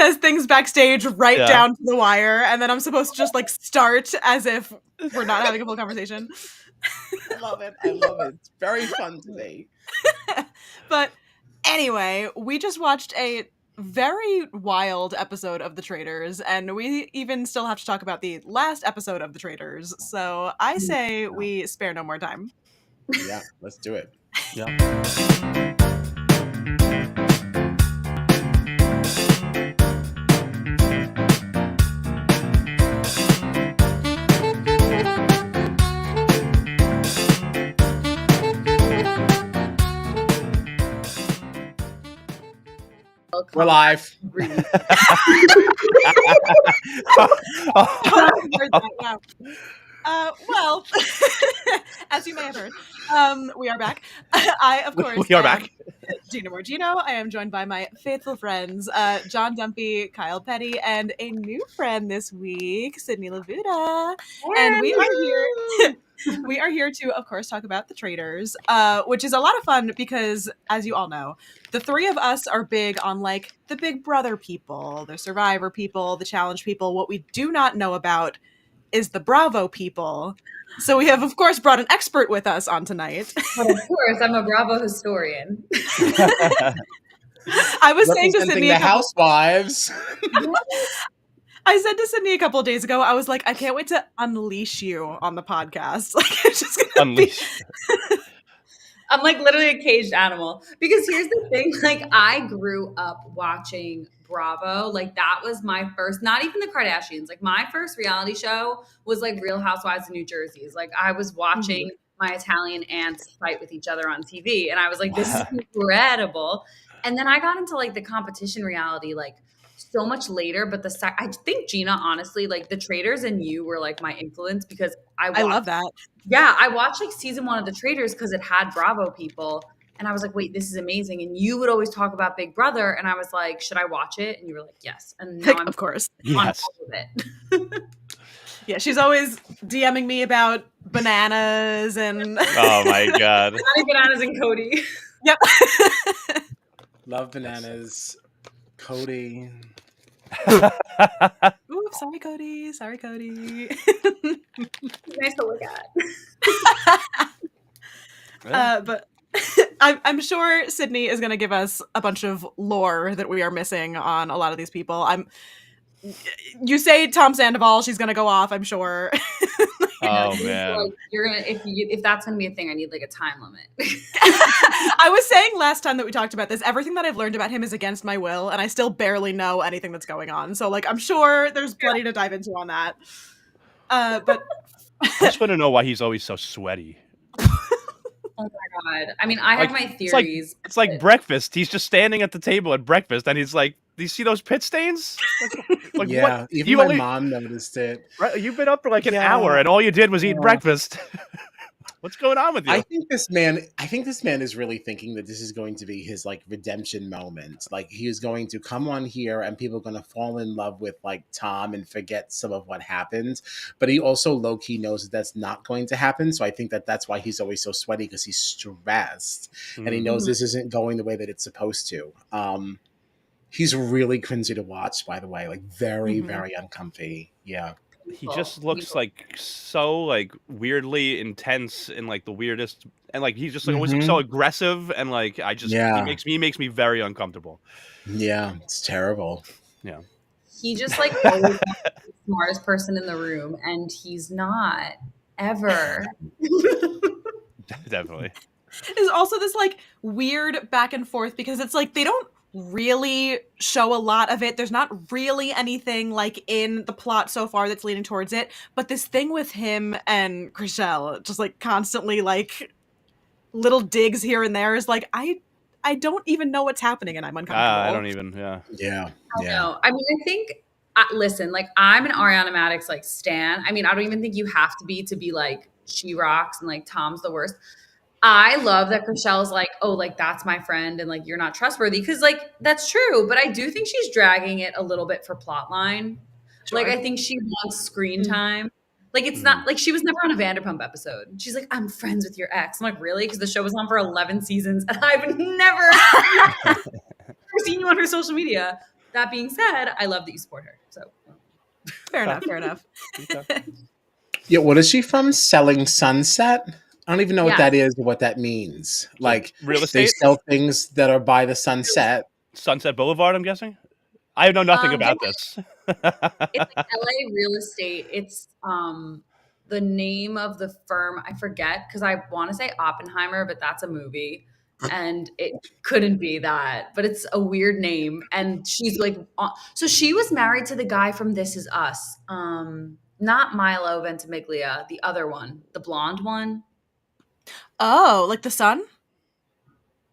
says things backstage right down to the wire, and then I'm supposed to just like start as if we're not having a full conversation. I love it. I love it. It's very fun today. But anyway, we just watched a very wild episode of The Traitors, and we even still have to talk about the last episode of The Traitors. So I say we spare no more time. Yeah, let's do it. Yeah. We're live. Well, as you may have heard, we are back. I, of course, we are back. Gina Morgino. I am joined by my faithful friends, John Dumpy, Kyle Petty, and a new friend this week, SYDNEE LABUDA. And we are here. We are here to, of course, talk about The Traitors, which is a lot of fun because, as you all know, the three of us are big on, like, the Big Brother people, the Survivor people, the Challenge people. What we do not know about is the Bravo people. So we have, of course, brought an expert with us on tonight. Well, of course, I'm a Bravo historian. I was saying to SYDNEE the housewives. I said to SYDNEE a couple of days ago, I was like, I can't wait to unleash you on the podcast. Like, it's just gonna Unleash. I'm like literally a caged animal. Because here's the thing, like I grew up watching Bravo. Like that was my first, not even the Kardashians. Like my first reality show was like Real Housewives of New Jersey. Like I was watching my Italian aunts fight with each other on TV. And I was like, this is incredible. And then I got into like the competition reality, like so much later, but I think Gina, honestly, like The Traitors and you were like my influence because I love that. Yeah, I watched like season 1 of The Traitors because it had Bravo people, and I was like, wait, this is amazing. And you would always talk about Big Brother, and I was like, should I watch it? And you were like, yes. And now I'm of course, on yes. top of it. Yeah, she's always DMing me about bananas and. Oh my god, bananas and Cody. Yep. Love bananas. Cody. Ooh, sorry, Cody. Sorry, Cody. Nice to look at. But I'm sure SYDNEE is going to give us a bunch of lore that we are missing on a lot of these people. You say Tom Sandoval, she's going to go off, I'm sure. Oh man, like, you're gonna if that's gonna be a thing, I need like a time limit. I was saying last time that we talked about this, everything that I've learned about him is against my will, and I still barely know anything that's going on. So like, I'm sure there's plenty to dive into on that. But I just want to know why he's always so sweaty. Oh my god! I mean, I have my theories. It's like breakfast. He's just standing at the table at breakfast, and he's like, "Do you see those pit stains?" Like, yeah, what? even my mom noticed it. Right, you've been up for like an hour, and all you did was eat breakfast. What's going on with you? I think this man is really thinking that this is going to be his like redemption moment. Like he is going to come on here and people are going to fall in love with like Tom and forget some of what happened. But he also low key knows that that's not going to happen. So I think that that's why he's always so sweaty, because he's stressed and he knows this isn't going the way that it's supposed to. He's really cringy to watch, by the way, like very, very uncomfy. Yeah. He just looks like so like weirdly intense and like the weirdest, and like he's just like always so aggressive, and like he makes me very uncomfortable. Yeah, it's terrible. Yeah. He just like always the smartest person in the room, and he's not ever. Definitely. There's also this like weird back and forth because it's like they don't really show a lot of it. There's not really anything like in the plot so far that's leaning towards it, but this thing with him and Chriselle just like constantly like little digs here and there is like I don't even know what's happening and I'm uncomfortable. I don't even yeah. I know. I mean, I think listen, like I'm an Ariana Madix like stan. I mean, I don't even think you have to be like she rocks and like Tom's the worst. I love that Chriselle's like, oh, like that's my friend and like you're not trustworthy, because like that's true, but I do think she's dragging it a little bit for plotline. Sure. Like I think she wants screen time. Like it's not like she was never on a Vanderpump episode. She's like, I'm friends with your ex. I'm like, really? Because the show was on for 11 seasons and I've never seen you on her social media. that being said, I love that you support her. So fair enough. Okay. Yeah, what is she from? Selling Sunset? I don't even know what Yes. that is or what that means. Like, real they estate, sell things that are by the sunset. Sunset Boulevard. I'm guessing. I know nothing about this. It's like LA real estate. It's the name of the firm I forget because I want to say Oppenheimer, but that's a movie and it couldn't be that. But it's a weird name. And she's like, so she was married to the guy from This Is Us. Not Milo Ventimiglia, the other one, the blonde one. Oh, like the sun?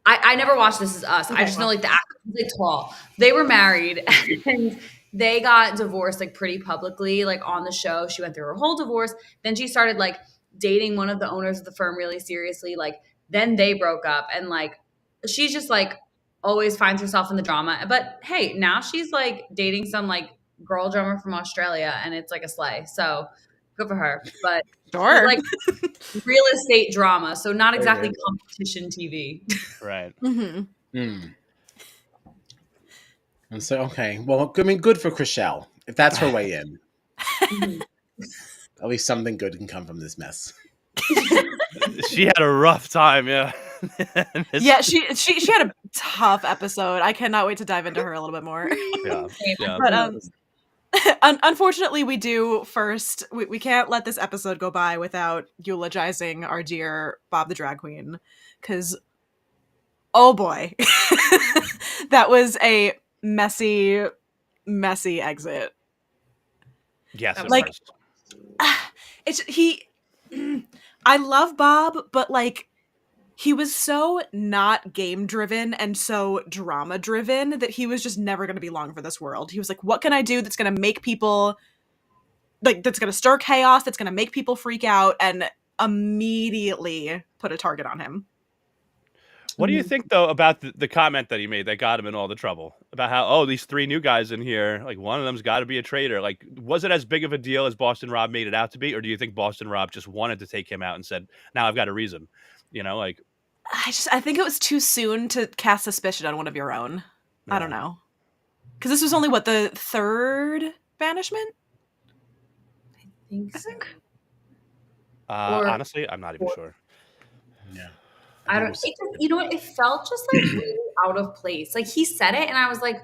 I never watched This Is Us. Okay, I just know like the actor was like tall. They were married and they got divorced like pretty publicly, like on the show. She went through her whole divorce. Then she started like dating one of the owners of the firm really seriously. Like then they broke up and like she's just like always finds herself in the drama. But hey, now she's like dating some like girl drummer from Australia and it's like a slay. So good for her. But Sure. it's like real estate drama, so not exactly competition TV. Right. And so, okay. Well, I mean, good for Chriselle. If that's her way in. At least something good can come from this mess. She had a rough time, yeah. Yeah, she had a tough episode. I cannot wait to dive into her a little bit more. Yeah. But unfortunately, we can't let this episode go by without eulogizing our dear Bob the Drag Queen, because oh boy, that was a messy exit. Yes, it like was. I love Bob, but like he was so not game driven and so drama driven that he was just never going to be long for this world. He was like, what can I do that's going to make people like, that's going to stir chaos, that's going to make people freak out, and immediately put a target on him. What do you think, though, about the comment that he made that got him in all the trouble? About how, oh, these 3 new guys in here, like, one of them's got to be a traitor. Like, was it as big of a deal as Boston Rob made it out to be? Or do you think Boston Rob just wanted to take him out and said, now I've got a reason? You know, like... I think it was too soon to cast suspicion on one of your own. Yeah. I don't know. Because this was only, what, the 3rd banishment? I think so. Honestly, I'm not even sure. Yeah. I don't. You know what? It felt just like really out of place. Like he said it, and I was like,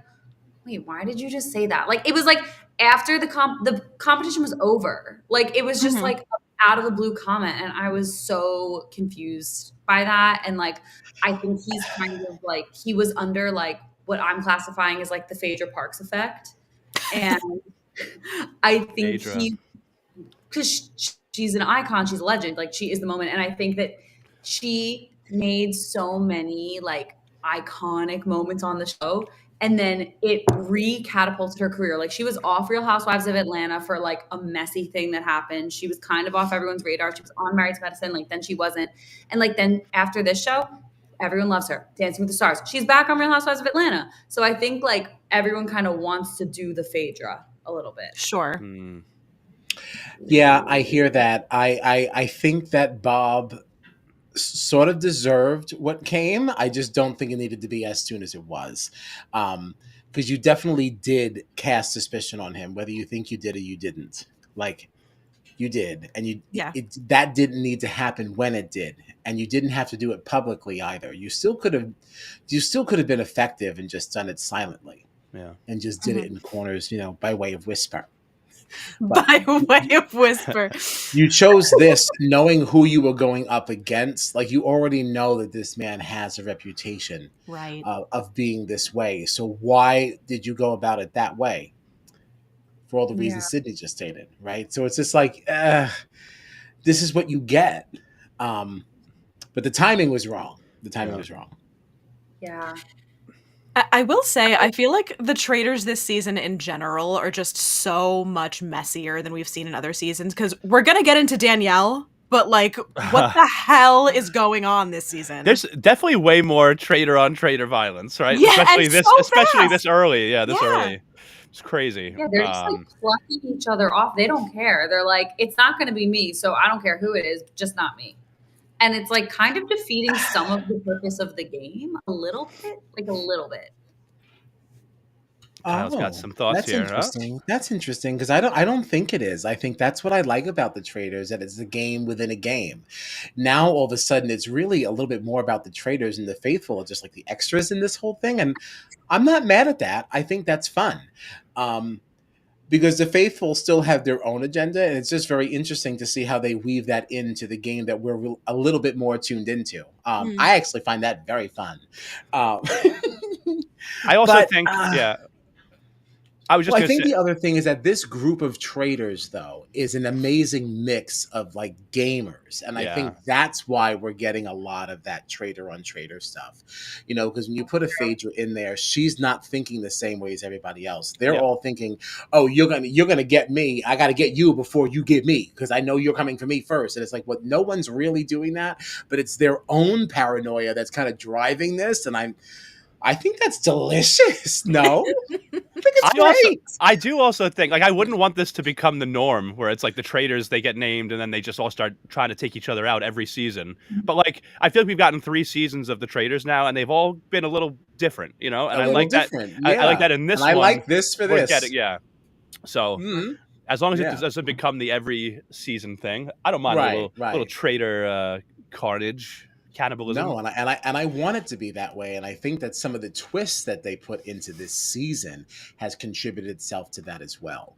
"Wait, why did you just say that?" Like it was like after the competition was over. Like it was just like out of the blue comment, and I was so confused by that. And like I think he's kind of like he was under like what I'm classifying as like the Phaedra Parks effect, and I think because she's an icon, she's a legend. Like she is the moment, and I think that she made so many like iconic moments on the show, and then it re-catapulted her career. Like she was off Real Housewives of Atlanta for like a messy thing that happened. She was kind of off everyone's radar. She was on Married to Medicine, like then she wasn't. And like then after this show, everyone loves her. Dancing with the Stars. She's back on Real Housewives of Atlanta. So I think like everyone kind of wants to do the Phaedra a little bit. Sure. Yeah, I hear that. I think that Bob sort of deserved what came. I just don't think it needed to be as soon as it was. Because you definitely did cast suspicion on him, whether you think you did or you didn't. Like, you did. And that didn't need to happen when it did. And you didn't have to do it publicly either. You still could have been effective and just done it silently. Yeah. And just did it in corners, by way of whisper. By way of whisper. You chose this knowing who you were going up against. Like you already know that this man has a reputation of being this way. So why did you go about it that way? For all the reasons Sydney just stated, right? So it's just like, this is what you get. But the timing was wrong. Yeah. I will say, I feel like the Traitors this season in general are just so much messier than we've seen in other seasons, because we're going to get into Danielle, but like, what the hell is going on this season? There's definitely way more traitor-on-traitor violence, right? Yeah, especially fast. this early. Yeah, this early. It's crazy. Yeah, they're just like plucking each other off. They don't care. They're like, it's not going to be me, so I don't care who it is, just not me. And it's like kind of defeating some of the purpose of the game a little bit. Kyle's got Oh, some thoughts that's here. Huh? interesting. That's interesting because I don't think it is. I think that's what I like about the Traitors, that it's a game within a game. Now all of a sudden it's really a little bit more about the Traitors, and the Faithful are just like the extras in this whole thing. And I'm not mad at that. I think that's fun. Um, because the Faithful still have their own agenda, and it's just very interesting to see how they weave that into the game that we're a little bit more tuned into. Mm. I actually find that very fun. Um, I also but think, yeah. I was just well, I going to think say, the other thing is that this group of traders, though, is an amazing mix of like gamers. And I Yeah. think that's why we're getting a lot of that trader on trader stuff. You know, because when you put a Phaedra in there, she's not thinking the same way as everybody else. They're Yeah. all thinking, oh, you're gonna get me. I gotta get you before you get me, because I know you're coming for me first. And it's like, well, no one's really doing that, but it's their own paranoia that's kind of driving this. And I think that's delicious. No? I think it's great. I do also think, like, I wouldn't want this to become the norm where it's like the traders, they get named and then they just all start trying to take each other out every season. But like, I feel like we've gotten 3 seasons of the traders now, and they've all been a little different, you know. And A I little like that. different. I like Yeah. that in this And I one. like this for we're this. getting, yeah. So Mhm. as long as Yeah. it doesn't become the every season thing, I don't mind a Right, little right. trader carnage, cannibalism. No, and I want it to be that way, and I think that some of the twists that they put into this season has contributed itself to that as well.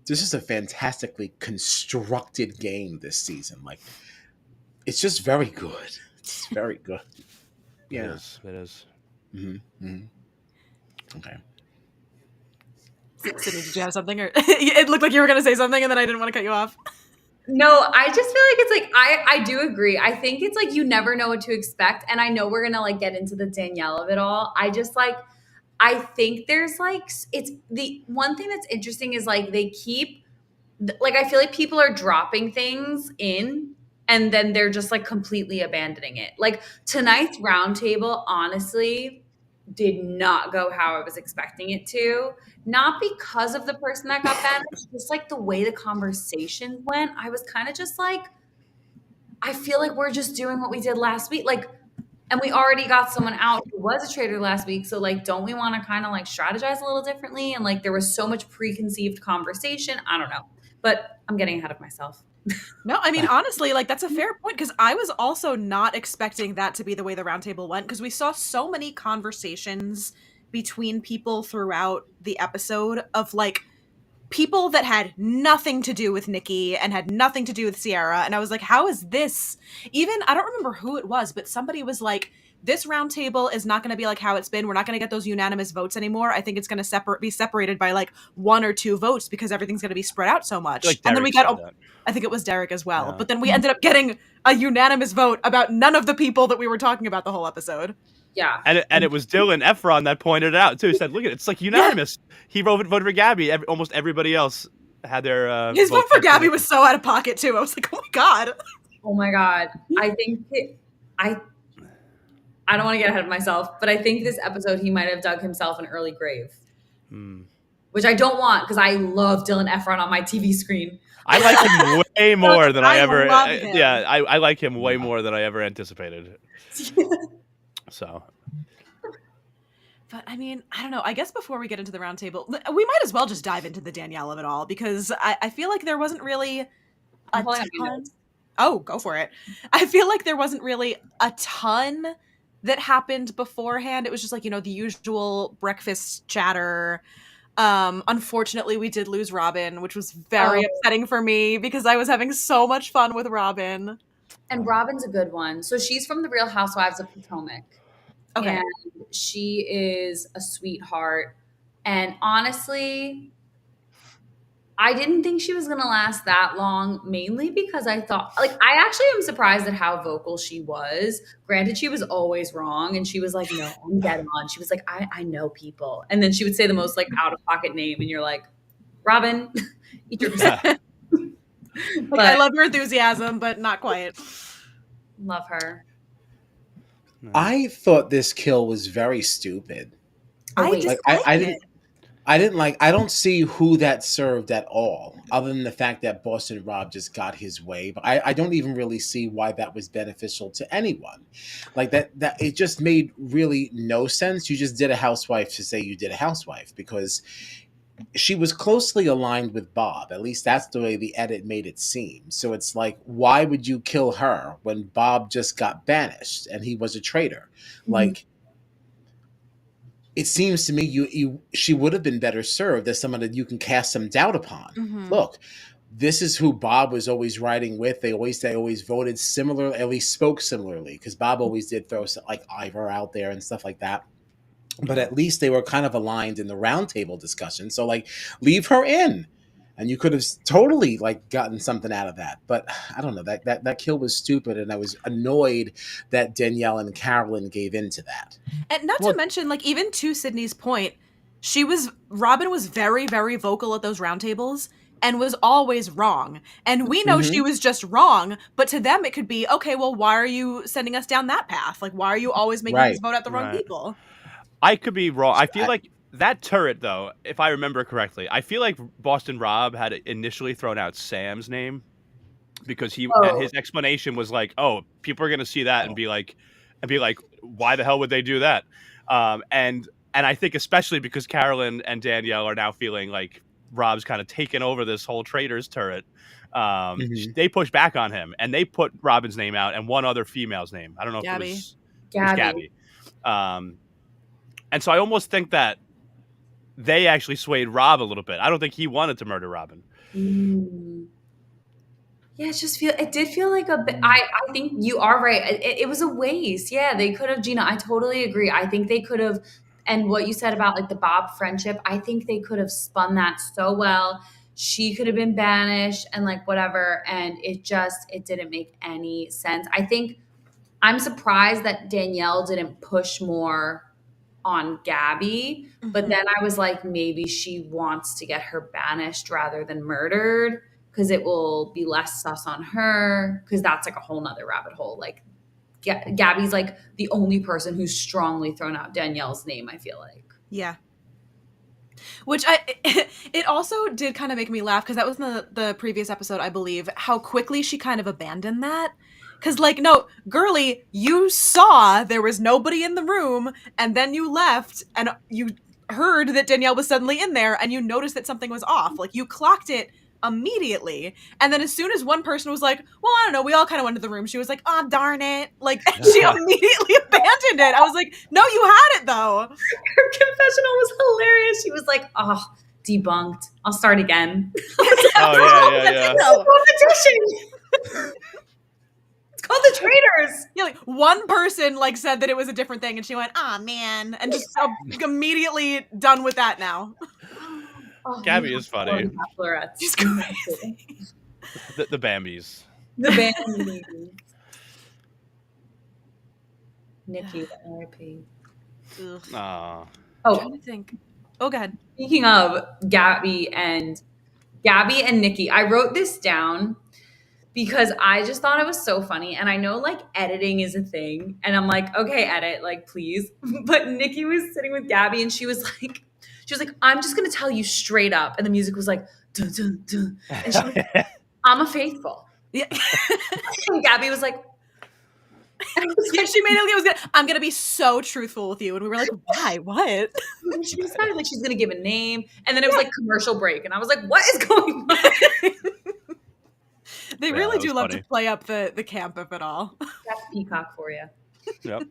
This is a fantastically constructed game this season. Like, it's just very good. It's very good. Yeah. It is. Okay. Sydney, did you have something? Or it looked like you were going to say something, and then I didn't want to cut you off. No, I just feel like it's like I do agree. I think it's like you never know what to expect. And I know we're gonna like get into the Danielle of it all. I just like I think there's like it's the one thing that's interesting is like they keep like I feel like people are dropping things in and then they're just like completely abandoning it. Like tonight's roundtable, honestly, did not go how I was expecting it to. Not because of the person that got banished, just like the way the conversation went. I was kind of just like, I feel like we're just doing what we did last week. Like, and we already got someone out who was a trader last week. So, like, don't we want to kind of like strategize a little differently? And like, there was so much preconceived conversation. I don't know, but I'm getting ahead of myself. No, I mean, honestly, like, that's a fair point, because I was also not expecting that to be the way the roundtable went, because we saw so many conversations between people throughout the episode of, like, people that had nothing to do with Nikki and had nothing to do with Sierra. And I was like, how is this? Even, I don't remember who it was, but somebody was like, this roundtable is not going to be like how it's been. We're not going to get those unanimous votes anymore. I think it's going to be separated by like 1 or 2 votes because everything's going to be spread out so much. Like and then we Derek got, said that. I think it was Derek as well. Yeah. But then we ended up getting a unanimous vote about none of the people that we were talking about the whole episode. Yeah. And it was Dylan Efron that pointed it out too. He said, "Look at it, it's like unanimous." Yeah. He voted for Gabby. Almost everybody else had their his vote for Gabby was so out of pocket too. I was like, oh my god. Oh my god. I think I don't want to get ahead of myself, but I think this episode he might have dug himself an early grave, which I don't want because I love Dylan Efron on my TV screen. I like him way more than I ever. Yeah, I like him way more than I ever anticipated. So, but I mean, I don't know. I guess before we get into the roundtable, we might as well just dive into the Danielle of it all, because I feel like there wasn't really a ton. Oh, go for it. I feel like there wasn't really a ton that happened beforehand. It was just like, you know, the usual breakfast chatter. Unfortunately, we did lose Robin, which was very upsetting for me because I was having so much fun with Robin. And Robin's a good one. So she's from the Real Housewives of Potomac. Okay. And she is a sweetheart. And honestly, I didn't think she was going to last that long, mainly because I thought, like, I actually am surprised at how vocal she was. Granted, she was always wrong. And she was like, no, I'm dead on. She was like, I know people. And then she would say the most, like, out-of-pocket name. And you're like, Robin, eat your Like, I love your enthusiasm, but not quite. Love her. I thought this kill was very stupid. I didn't. I don't see who that served at all, other than the fact that Boston Rob just got his way. But I don't even really see why that was beneficial to anyone. Like that it just made really no sense. You just did a housewife to say you did a housewife, because she was closely aligned with Bob. At least that's the way the edit made it seem. So it's like, why would you kill her when Bob just got banished and he was a traitor? Like, it seems to me she would have been better served as someone that you can cast some doubt upon. Look, this is who Bob was always riding with. They always voted similar, at least spoke similarly, because Bob always did throw like Ivor out there and stuff like that. But at least they were kind of aligned in the roundtable discussion. So like, leave her in, and you could have totally like gotten something out of that. But I don't know, that kill was stupid, and I was annoyed that Danielle and Carolyn gave into that. And not to mention, like, even to Sydney's point, Robin was very, very vocal at those roundtables and was always wrong. And we know she was just wrong, but to them it could be, okay, well, why are you sending us down that path? Like, why are you always making us vote out the wrong people? I could be wrong. I feel like that turret, though, if I remember correctly, I feel like Boston Rob had initially thrown out Sam's name because and his explanation was like, "Oh, people are going to see that and be like, why the hell would they do that?" And I think especially because Carolyn and Danielle are now feeling like Rob's kind of taken over this whole Traitors turret. They push back on him, and they put Robin's name out and one other female's name. I don't know if it was Gabby. And so I almost think that they actually swayed Rob a little bit. I don't think he wanted to murder Robin. Yeah, it did feel like a bit. I think you are right. It was a waste. Yeah, they could have, Gina, I totally agree. I think they could have, and what you said about like the Bob friendship, I think they could have spun that so well. She could have been banished and like whatever. And it didn't make any sense. I think I'm surprised that Danielle didn't push more on Gabby, but then I was like, maybe she wants to get her banished rather than murdered, because it will be less sus on her, because that's like a whole nother rabbit hole. Like Gabby's like the only person who's strongly thrown out Danielle's name, I feel like. Yeah. Which it also did kind of make me laugh, because that was in the previous episode, I believe, how quickly she kind of abandoned that. Because, like, no, girly, you saw there was nobody in the room, and then you left, and you heard that Danielle was suddenly in there, and you noticed that something was off. Like, you clocked it immediately. And then as soon as one person was like, well, I don't know, we all kind of went to the room, she was like, oh, darn it. Like, she immediately abandoned it. I was like, no, you had it, though. Her confessional was hilarious. She was like, oh, debunked. I'll start again. Yeah. Competition. It's called the Traitors. Yeah, like one person like said that it was a different thing, and she went, "Ah, man," and just immediately done with that now. Gabby is funny. She's crazy. The Bambis. The Bambis. Nikki, R.I.P. Aww. I'm trying to think. Oh, go ahead. Speaking of Gabby and Nikki, I wrote this down because I just thought it was so funny. And I know like editing is a thing. And I'm like, okay, edit, like, please. But Nikki was sitting with Gabby and she was like, I'm just going to tell you straight up. And the music was like, dun, dun, dun. And she was like, I'm a faithful. Yeah. And Gabby was like, she made it. I'm going to be so truthful with you. And we were like, why? What? She decided like she's going to give a name. And then it was like commercial break. And I was like, what is going on? They really do love to play up the camp of it all. That's Peacock for you. Yep.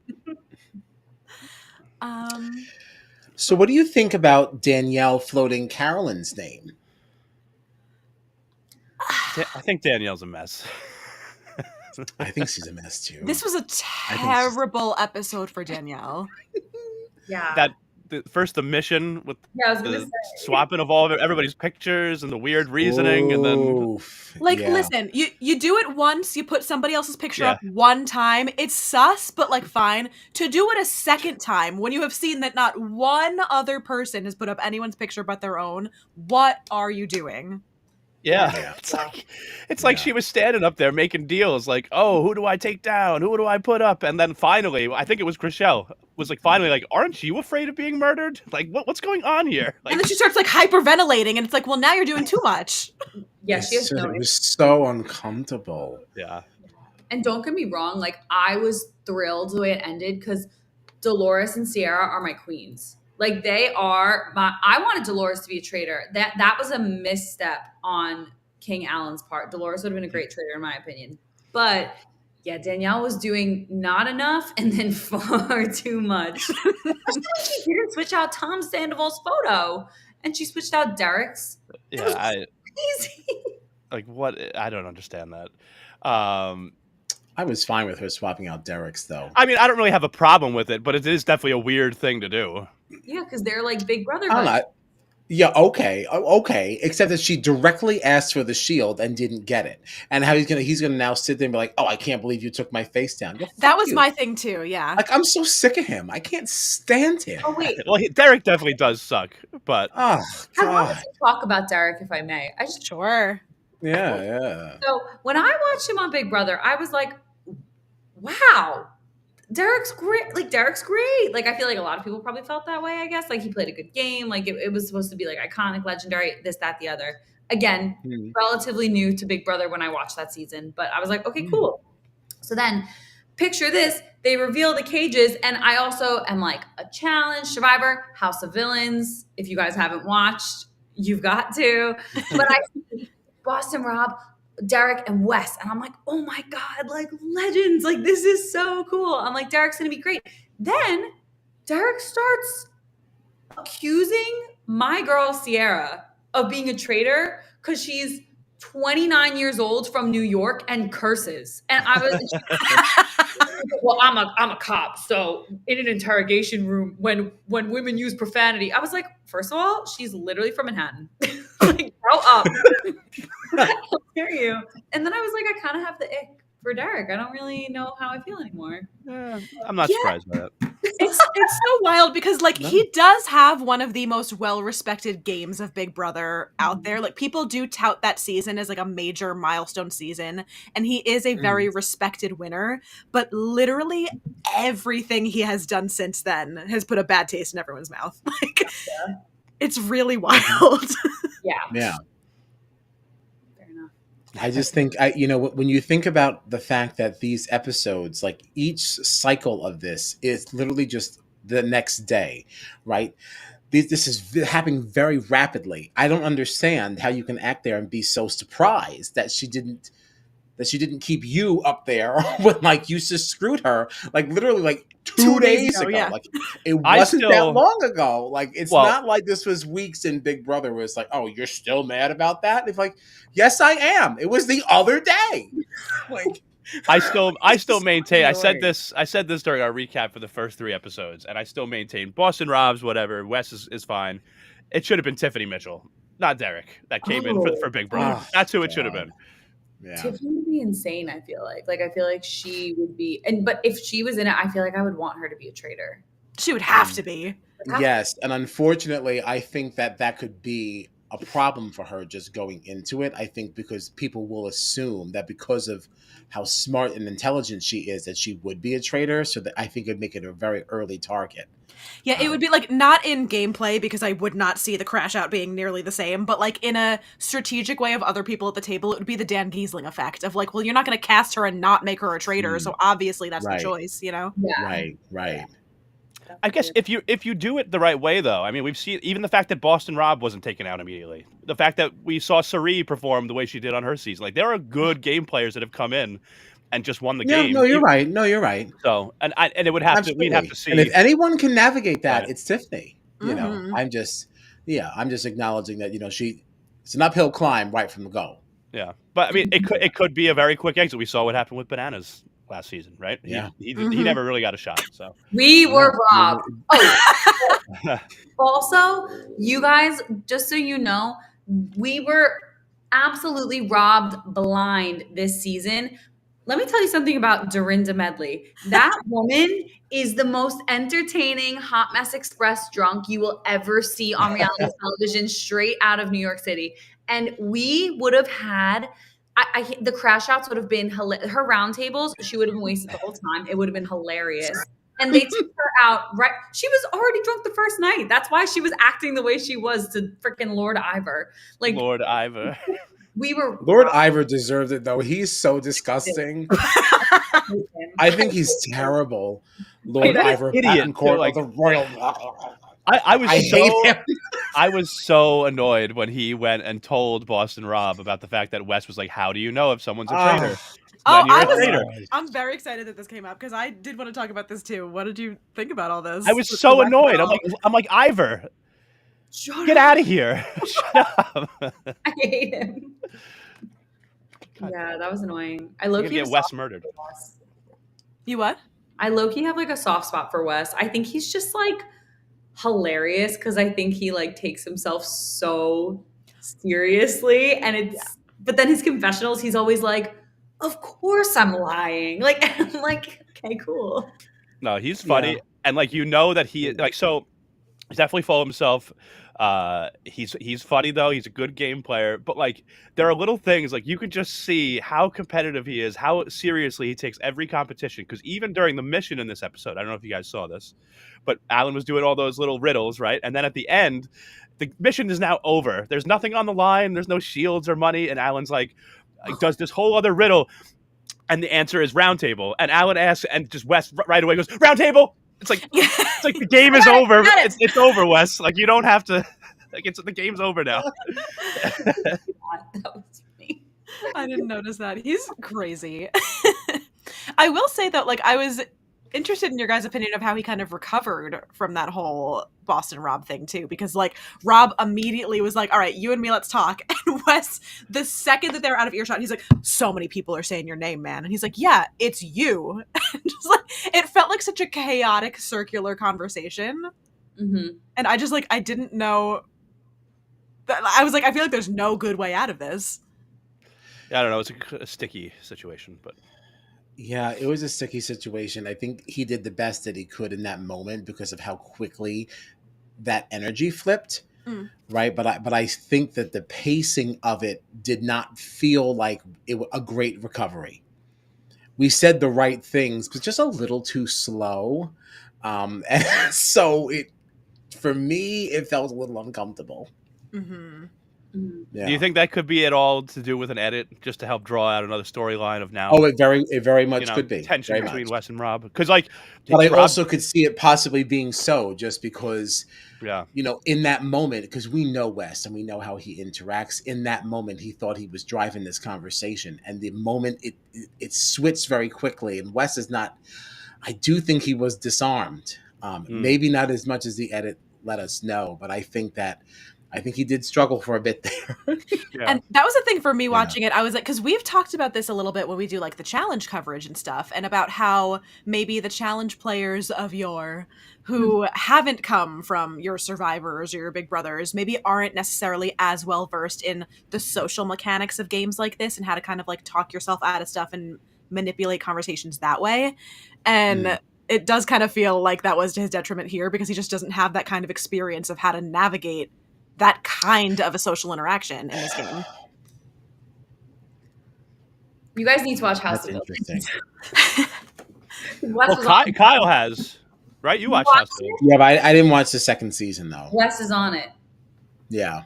So what do you think about Danielle floating Carolyn's name? I think Danielle's a mess. I think she's a mess too. This was a terrible episode for Danielle. Yeah. The mission with I was gonna say. swapping of all of everybody's pictures and the weird reasoning, and then listen, you do it once, you put somebody else's picture up one time, it's sus, but like fine. To do it a second time when you have seen that not one other person has put up anyone's picture but their own, what are you doing? Yeah, Yeah. it's like she was standing up there making deals, like, oh, who do I take down? Who do I put up? And then finally, I think it was Chriselle, was like, finally, like, aren't you afraid of being murdered? Like, what's going on here? Like, And then she starts like hyperventilating, and it's like, well, now you're doing too much. Yeah, she has no It was so uncomfortable. yeah. And don't get me wrong, like I was thrilled the way it ended because Dolores and Sierra are my queens. Like they are I wanted Dolores to be a traitor. That was a misstep on King Alan's part. Dolores would have been a great traitor in my opinion. But yeah, Danielle was doing not enough and then far too much. She didn't switch out Tom Sandoval's photo and she switched out Derek's. Yeah, Crazy. like what? I don't understand that. I was fine with her swapping out Derek's, though. I mean, I don't really have a problem with it, but it is definitely a weird thing to do. Yeah, because they're like Big Brother. I'm not. Yeah, okay. Except that she directly asked for the shield and didn't get it, and how he's gonna now sit there and be like, "Oh, I can't believe you took my face down." Yo, That was you. my thing too. Yeah. Like, I'm so sick of him. I can't stand him. Oh wait, Well, Derek definitely does suck, but Oh I wanted God. to talk about Derek, if I may. Sure. Yeah. So when I watched him on Big Brother, I was like, wow, Derek's great. Like Derek's great. Like I feel like a lot of people probably felt that way, I guess. Like he played a good game. Like it was supposed to be like iconic, legendary, this, that, the other. Again, relatively new to Big Brother when I watched that season. But I was like, okay, cool. So then picture this. They reveal the cages. And I also am like a challenge, Survivor, House of Villains. If you guys haven't watched, you've got to. But I see Boston Rob, Derek, and Wes. And I'm like, oh my God, like legends. Like this is so cool. I'm like, Derek's going to be great. Then Derek starts accusing my girl Sierra of being a traitor because she's 29 years old from New York and curses. And I was well, I'm a cop. So in an interrogation room, when women use profanity, I was like, first of all, she's literally from Manhattan. Like, grow up. How dare you? And then I was like, I kind of have the ick for Derek. I don't really know how I feel anymore. I'm not surprised by that. It's so wild because like he does have one of the most well-respected games of Big Brother out there. Like people do tout that season as like a major milestone season, and he is a very respected winner, but literally everything he has done since then has put a bad taste in everyone's mouth. Like it's really wild. Yeah. I just think, when you think about the fact that these episodes, like each cycle of this is literally just the next day, right? This is happening very rapidly. I don't understand how you can act there and be so surprised that she didn't keep you up there when like you just screwed her, like literally like 2 days ago. Yeah. Like it wasn't that long ago. Like it's Well, not like this was weeks in Big Brother where it's like, oh, you're still mad about that? It's like, yes, I am. It was the other day. Like I still maintain. I said this during our recap for the first 3 episodes, and I still maintain Boston Rob's whatever. Wes is fine. It should have been Tiffany Mitchell, not Derek, that came in for Big Brother. That's who it should have been. Yeah. Tiffany would be insane, I feel like. Like I feel like she would be but if she was in it, I feel like I would want her to be a traitor. She would have to be. Yes, and unfortunately, I think that could be a problem for her just going into it. I think because people will assume that because of how smart and intelligent she is, that she would be a traitor. So that I think it'd make it a very early target. Yeah, it would be like not in gameplay because I would not see the crash out being nearly the same, but like in a strategic way of other people at the table, it would be the Dan Giesling effect of like, well, you're not going to cast her and not make her a traitor, so obviously that's the choice, you know? Yeah. Right. I guess if you do it the right way, though, I mean, we've seen even the fact that Boston Rob wasn't taken out immediately, the fact that we saw Sari perform the way she did on her season. Like there are good game players that have come in and just won the game. No, you're right. So and it would have Absolutely. we'd have to see. And if anyone can navigate that, Right. it's Tiffany. You know, I'm just acknowledging that it's an uphill climb right from the go. Yeah, but I mean, it could be a very quick exit. We saw what happened with Bananas last season, right? Yeah. He never really got a shot. So We were robbed. Oh, also, you guys, just so you know, we were absolutely robbed blind this season. Let me tell you something about Dorinda Medley. That woman is the most entertaining Hot Mess Express drunk you will ever see on reality television, straight out of New York City. And we would have had the crash outs would have been her roundtables. She would have been wasted the whole time. It would have been hilarious. And they took her out right. She was already drunk the first night. That's why she was acting the way she was to freaking Lord Ivor. Like Lord Ivor. We were Lord Ivor deserved it though. He's so disgusting. I think he's terrible. Lord Ivor, idiot. Like the royal. I hate him. I was so annoyed when he went and told Boston Rob about the fact that Wes was like, "How do you know if someone's a traitor?" I'm very excited that this came up because I did want to talk about this too. What did you think about all this? I was so annoyed. I'm like Ivor, get out of here! Shut up! I hate him. Yeah, that was annoying. I low-key get Wes murdered. You what? I low-key have like a soft spot for Wes. I think he's just like hilarious because I think he like takes himself so seriously, and but then his confessionals, he's always like, "Of course I'm lying." Like I'm like, okay, cool. No, he's funny, and like that he like so. He's definitely full of himself. He's funny though. He's a good game player, but like there are little things like you can just see how competitive he is, how seriously he takes every competition. Because even during the mission in this episode, I don't know if you guys saw this, but Alan was doing all those little riddles, right? And then at the end, the mission is now over. There's nothing on the line. There's no shields or money, and Alan's like does this whole other riddle, and the answer is round table. And Alan asks, and just Wes right away goes round table. It's like the game is over. It's over, Wes. Like you don't have to. Like the game's over now. That was me. I didn't notice that. He's crazy. I will say that, like, I was interested in your guys' opinion of how he kind of recovered from that whole Boston Rob thing too, because like Rob immediately was like, "All right, you and me, let's talk." And Wes, the second that they're out of earshot, he's like, "So many people are saying your name, man." And he's like, "Yeah, it's you." And just like it felt like such a chaotic circular conversation. Mm-hmm. And I just like I didn't know. I was like, I feel like there's no good way out of this. Yeah, I don't know. It's a sticky situation, but. Yeah, it was a sticky situation. I think he did the best that he could in that moment because of how quickly that energy flipped, right? But I think that the pacing of it did not feel like it was a great recovery. We said the right things, but just a little too slow. And so for me, it felt a little uncomfortable. Mm-hmm. Yeah. Do you think that could be at all to do with an edit, just to help draw out another storyline of now? Oh, it very much could be tension very between much. Wes and Rob, because like, but I also could see it possibly being so, just because, in that moment, because we know Wes and we know how he interacts. In that moment, he thought he was driving this conversation, and the moment it switched very quickly. And Wes is not. I do think he was disarmed. Maybe not as much as the edit let us know, but I think he did struggle for a bit there. And that was the thing for me watching it. I was like, because we've talked about this a little bit when we do like the challenge coverage and stuff, and about how maybe the challenge players of yore who haven't come from your Survivors or your Big Brothers maybe aren't necessarily as well versed in the social mechanics of games like this and how to kind of like talk yourself out of stuff and manipulate conversations that way. And it does kind of feel like that was to his detriment here, because he just doesn't have that kind of experience of how to navigate that kind of a social interaction in this game. You guys need to watch House of Interesting. Well, Kyle has, right? You watched House of Buildings. Yeah, but I didn't watch the second season though. Wes is on it. Yeah.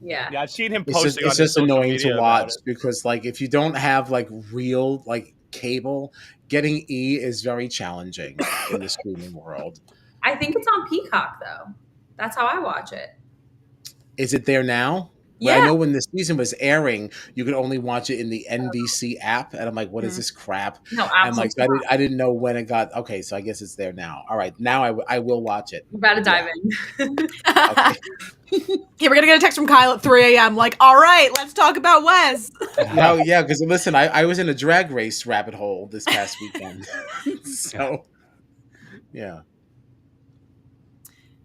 Yeah. Yeah, I've seen him posting. It's just annoying to watch because, like, if you don't have like real like cable, getting E is very challenging in the streaming world. I think it's on Peacock though. That's how I watch it. Is it there now? Yeah. Well, I know when the season was airing, you could only watch it in the NBC app, and I'm like, "What is this crap?" No, absolutely. And like, I didn't know when it got. Okay, so I guess it's there now. All right, now I will watch it. We're about to dive in. Yeah, we're gonna get a text from Kyle at 3 a.m. Like, all right, let's talk about Wes. No, yeah, because listen, I was in a drag race rabbit hole this past weekend, so yeah.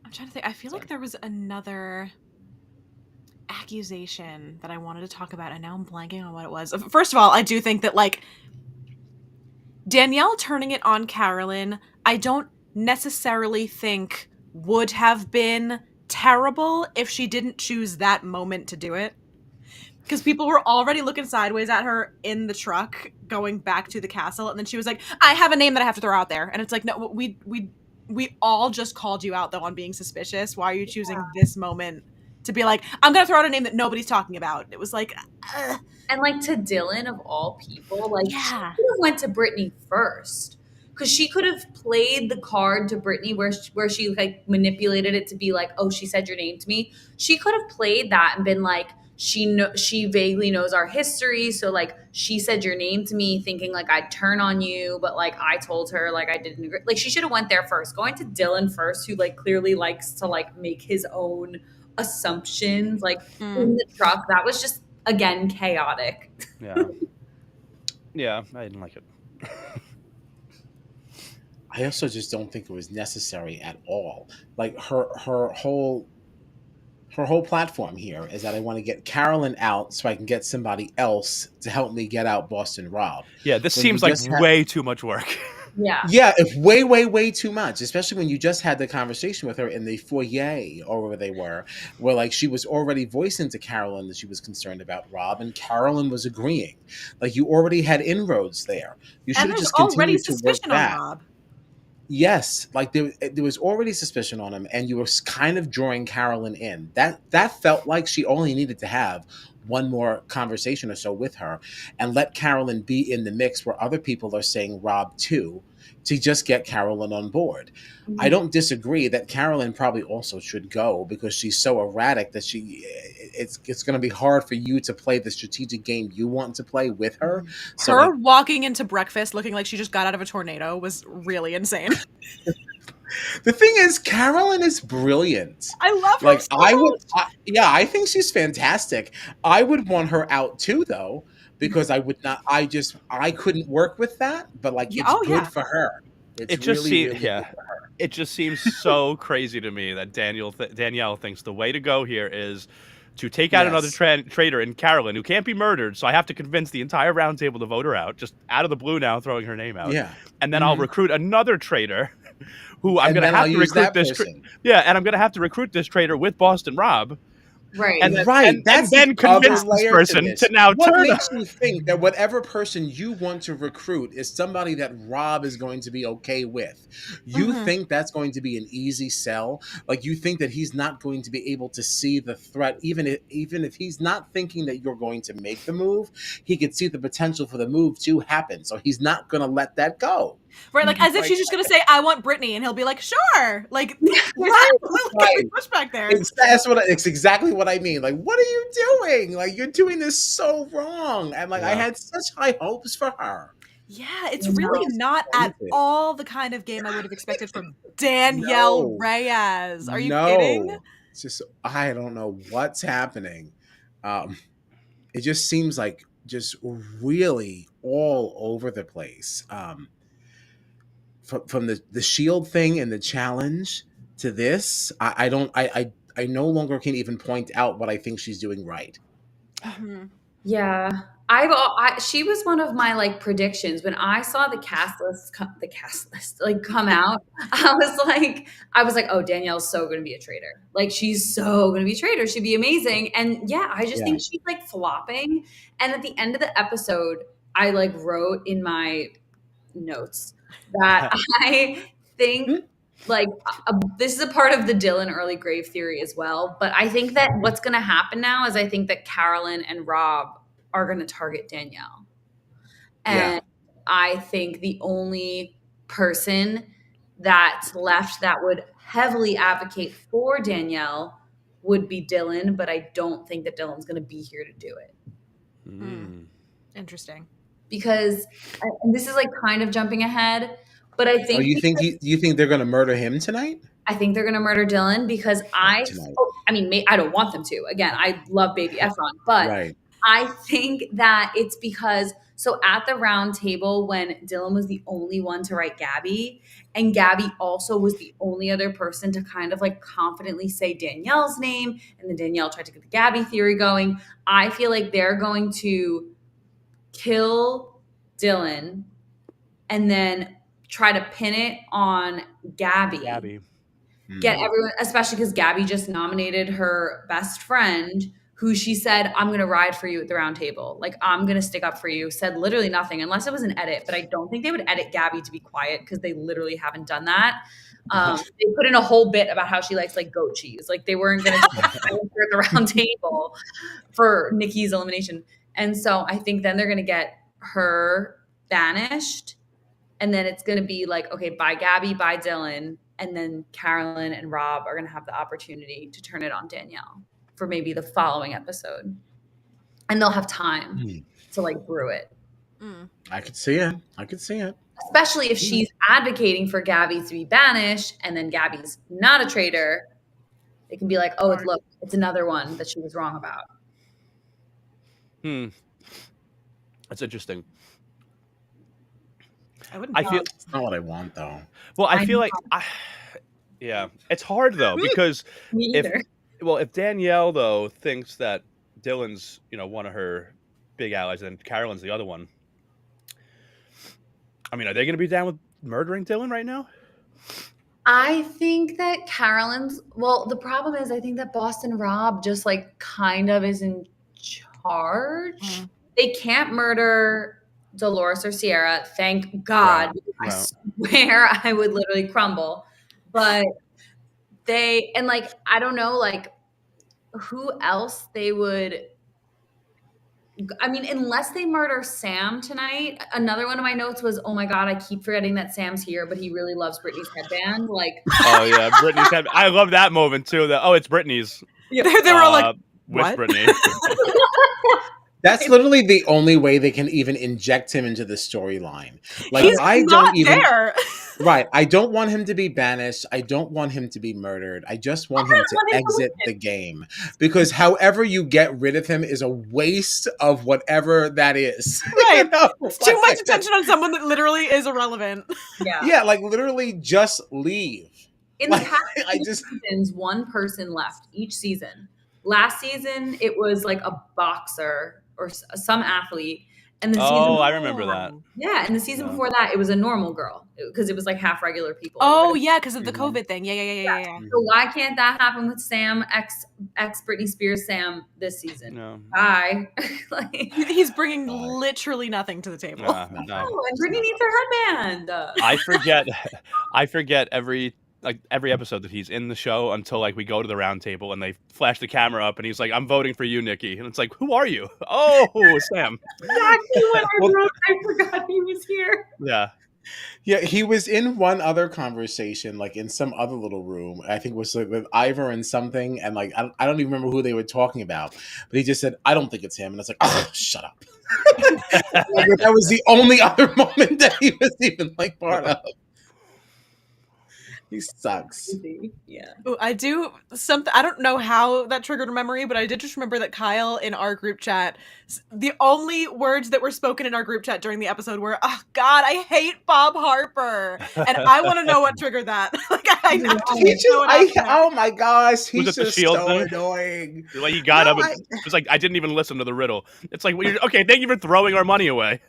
I'm trying to think. I feel like there was another accusation that I wanted to talk about, and now I'm blanking on what it was. First of all, I do think that like Danielle turning it on Carolyn, I don't necessarily think would have been terrible if she didn't choose that moment to do it. because people were already looking sideways at her in the truck going back to the castle, and then she was like, I have a name that I have to throw out there. And it's like, no, we all just called you out, though, on being suspicious. Why are you choosing this moment to be like, I'm gonna throw out a name that nobody's talking about? It was like, And like, to Dylan of all people, like, she yeah. could have went to Brittany first, because she could have played the card to Brittany where she like manipulated it to be like, oh, she said your name to me. She could have played that and been like, she vaguely knows our history, so like she said your name to me thinking like I'd turn on you, but like I told her like I didn't agree. Like, she should have went there first. Going to Dylan first, who like clearly likes to like make his own assumptions, like in the truck, that was just, again, chaotic. Yeah. Yeah, I didn't like it. I also just don't think it was necessary at all. Like her whole platform here is that I want to get Carolyn out so I can get somebody else to help me get out Boston Rob. Yeah, this When seems you like just had- way too much work. Yeah. Yeah, it's way, way, way too much, especially when you just had the conversation with her in the foyer or wherever they were, where like she was already voicing to Carolyn that she was concerned about Rob, and Carolyn was agreeing. Like, you already had inroads there. You should And have there's just already continued to work suspicion on back. Rob. Yes, like there was already suspicion on him, and you were kind of drawing Carolyn in. That felt like she only needed to have one more conversation or so with her, and let Carolyn be in the mix where other people are saying Rob too, to just get Carolyn on board. Mm-hmm. I don't disagree that Carolyn probably also should go, because she's so erratic that it's going to be hard for you to play the strategic game you want to play with her. So Her like, walking into breakfast looking like she just got out of a tornado was really insane. the thing is, Carolyn is brilliant. I love her Like, so much. I think she's fantastic. I would want her out too, though, because I would not. I couldn't work with that. But like, Yeah, it's good for her. It's It just really, seems, really yeah. good for her. It just seems so crazy to me that Danielle thinks the way to go here is to take out another traitor in Carolyn, who can't be murdered. So I have to convince the entire round table to vote her out, just out of the blue now, throwing her name out. Yeah. And then I'll recruit another traitor who I'm And going to then have I'll to use recruit that this. person. And I'm going to have to recruit this traitor with Boston Rob. Right. And then, Right. and That's then the convince other this layer person this. to now What turn makes you think that whatever person you want to recruit is somebody that Rob is going to be okay with? You think that's going to be an easy sell? Like, you think that he's not going to be able to see the threat, even if he's not thinking that you're going to make the move, he could see the potential for the move to happen. So he's not going to let that go. Right, like as if she's just gonna say, "I want Brittany," and he'll be like, "Sure." Like, there's absolutely pushback there. It's exactly what I mean. Like, what are you doing? Like, you're doing this so wrong. And like, I had such high hopes for her. Yeah, it's really not at all the kind of game I would have expected from Danielle Reyes. Are you kidding? It's just, I don't know what's happening. It just seems like just really all over the place. From the shield thing and the challenge to this, I no longer can even point out what I think she's doing right. Yeah. She was one of my like predictions when I saw the cast list like come out. I was like, oh, Danielle's so going to be a traitor. Like, she's so going to be a traitor. She'd be amazing. And yeah, I just think she's like flopping. And at the end of the episode, I like wrote in my notes that I think like this is a part of the Dylan early grave theory as well. But I think that what's going to happen now is I think that Carolyn and Rob are going to target Danielle. And I think the only person that's left that would heavily advocate for Danielle would be Dylan. But I don't think that Dylan's going to be here to do it. Interesting. Because, and this is like kind of jumping ahead, but I think. Oh, you think they're going to murder him tonight? I think they're going to murder Dylan because I don't want them to. Again, I love Baby Efron, but I think that it's because, so at the round table when Dylan was the only one to write Gabby, and Gabby also was the only other person to kind of like confidently say Danielle's name, and then Danielle tried to get the Gabby theory going. I feel like they're going to kill Dylan and then try to pin it on Gabby. Get everyone, especially because Gabby just nominated her best friend, who she said, I'm going to ride for you at the round table. Like, I'm going to stick up for you. Said literally nothing, unless it was an edit. But I don't think they would edit Gabby to be quiet because they literally haven't done that. They put in a whole bit about how she likes like goat cheese. Like they weren't going to silence her at the round table for Nikki's elimination. And so I think then they're going to get her banished. And then it's going to be like, okay, bye Gabby, bye Dylan. And then Carolyn and Rob are going to have the opportunity to turn it on Danielle for maybe the following episode. And they'll have time to like brew it. I could see it. I could see it. Especially if she's advocating for Gabby to be banished and then Gabby's not a traitor. It can be like, oh, look, it's another one that she was wrong about. That's interesting. I feel it's not what I want though. Well, I feel like yeah, it's hard though because if Danielle though thinks that Dylan's one of her big allies and Carolyn's the other one, I mean, are they going to be down with murdering Dylan right now? I think that the problem is I think that Boston Rob just like kind of is in charge. They can't murder Dolores or Sierra, thank God. I swear I would literally crumble. But I don't know, like who else they would. I mean, unless they murder Sam tonight. Another one of my notes was, oh my God, I keep forgetting that Sam's here, but he really loves Brittany's headband. Like, oh yeah, Brittany's headband. I love that moment too. It's Brittany's. Yeah, they were all like, with what? Brittany. That's literally the only way they can even inject him into the storyline. Like He's I not don't even there. Right. I don't want him to be banished. I don't want him to be murdered. I just want him to exit the game. Because however you get rid of him is a waste of whatever that is. Right. It's too much attention on someone that literally is irrelevant. Yeah, like literally just leave. In the past seasons, one person left each season. Last season, it was like a boxer or some athlete. And the season I remember that. Yeah, and the season before that, it was a normal girl because it was like half regular people. Oh yeah, because of the COVID thing. Yeah. So why can't that happen with Sam ex Britney Spears Sam this season? No. Bye. He's bringing literally nothing to the table. No, and Britney needs her headband. I forget every episode that he's in the show until like we go to the round table and they flash the camera up and he's like, I'm voting for you, Nikki. And it's like, who are you? Oh, Sam. Exactly when I wrote, I forgot he was here. Yeah. Yeah, he was in one other conversation, like in some other little room. I think it was like with Ivor and something. And like, I don't even remember who they were talking about. But he just said, I don't think it's him. And it's like, oh, shut up. That was the only other moment that he was even like part of. He sucks. Yeah. Ooh, I do something. I don't know how that triggered a memory, but I did just remember that Kyle in our group chat, the only words that were spoken in our group chat during the episode were, "Oh God, I hate Bob Harper," and I want to know what triggered that. Like, oh my gosh, he's just so annoying. Like he got up and it was like, I didn't even listen to the riddle. It's like, well, okay, thank you for throwing our money away.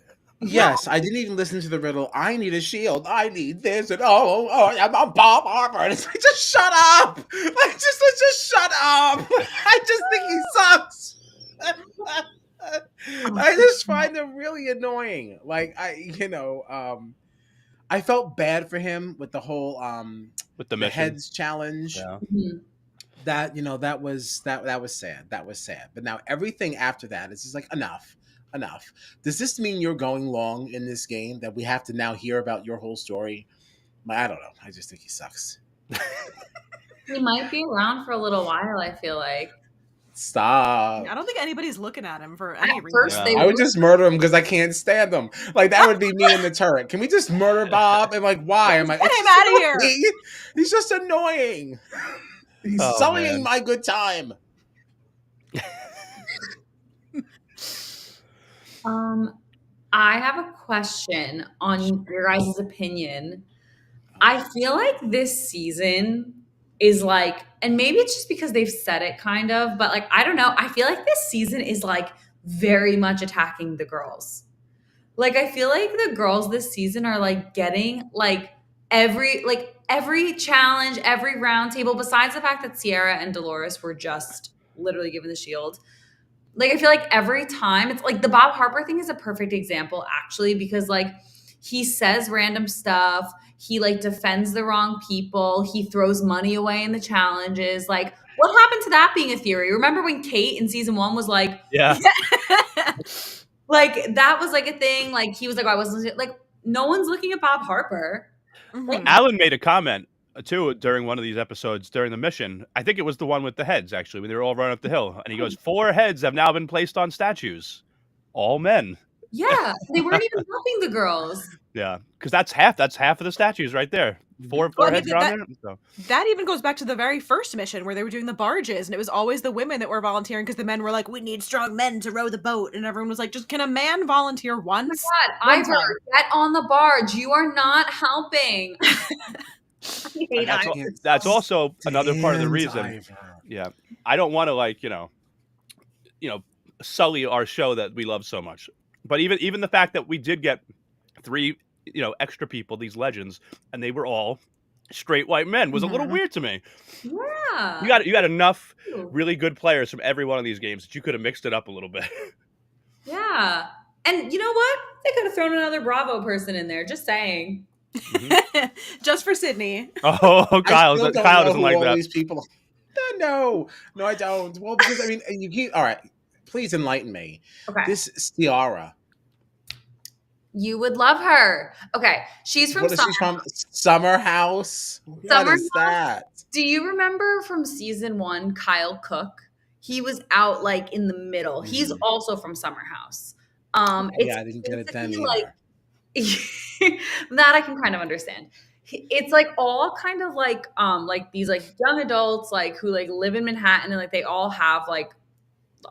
Yes, I didn't even listen to the riddle. I need a shield. I need this, and I'm Bob Harper. And it's like, just shut up. Like, just shut up. I just think he sucks. I just find him really annoying. Like I felt bad for him with the whole with the heads challenge. Yeah. That that was sad. That was sad. But now everything after that is just like enough. Does this mean you're going long in this game that we have to now hear about your whole story? I don't know. I just think he sucks. He might be around for a little while, I feel like. Stop. I don't think anybody's looking at him for any reason. I would just murder him because I can't stand him. Like, that would be me in the turret. Can we just murder Bob? And like, why? I'm like, get him out of here. He's just annoying. He's sullying my good time. I have a question on your guys' opinion. I feel like this season is like, and maybe it's just because they've said it kind of, but like, I don't know. I feel like this season is like very much attacking the girls. Like, I feel like the girls this season are like getting like every challenge, every round table, besides the fact that Sierra and Dolores were just literally given the shield. like I feel like every time it's like the Bob Harper thing is a perfect example actually, because like he says random stuff, he like defends the wrong people, he throws money away in the challenges. Like what happened to that being a theory? Remember when Kate in season 1 was like, Yeah. like that was like a thing. Like he was like, I wasn't like, no one's looking at Bob Harper. Mhm. Alan made a comment too during one of these episodes during the mission. I think it was the one with the heads actually, when they were all running up the hill, and he goes, 4 heads have now been placed on statues, all men. Yeah, they weren't even helping the girls. Yeah, because that's half of the statues right there. Four Well, heads are on there. So. That even goes back to the very first mission where they were doing the barges, and it was always the women that were volunteering because the men were like, "We need strong men to row the boat," and everyone was like, "Just can a man volunteer once?" God, Ivor, get on the barge. You are not helping. I hate Ivor. That's also another part of the reason. Ivor. Yeah, I don't want to like you know, sully our show that we love so much. But even the fact that we did get 3 extra people, these legends, and they were all straight white men was a little weird to me. Yeah, You got enough really good players from every one of these games that you could have mixed it up a little bit. Yeah, and you know what? They could have thrown another Bravo person in there. Just saying. Just for Sydney. Oh, Kyle doesn't like that. These people. No, I don't. Well, because I mean, you keep all right. Please enlighten me. Okay. This Ciara. You would love her. Okay, she's from What is she from? Summer House. What is that? Do you remember from season 1, Kyle Cook? He was out like in the middle. He's also from Summer House. I didn't get it then either. Like, that I can kind of understand. It's like all kind of like these like young adults like who like live in Manhattan, and like they all have like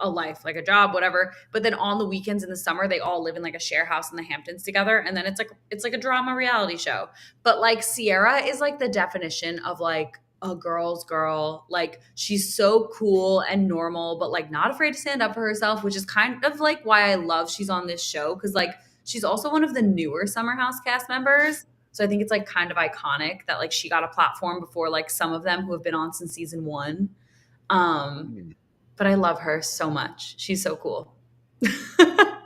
a life, like a job, whatever. But then on the weekends in the summer, they all live in like a share house in the Hamptons together. And then it's like a drama reality show. But like Ciara is like the definition of like a girl's girl. Like she's so cool and normal, but like not afraid to stand up for herself, which is kind of like why I love she's on this show. Cause like she's also one of the newer Summer House cast members. So I think it's like kind of iconic that like she got a platform before like some of them who have been on since season 1. But I love her so much. She's so cool. Yeah,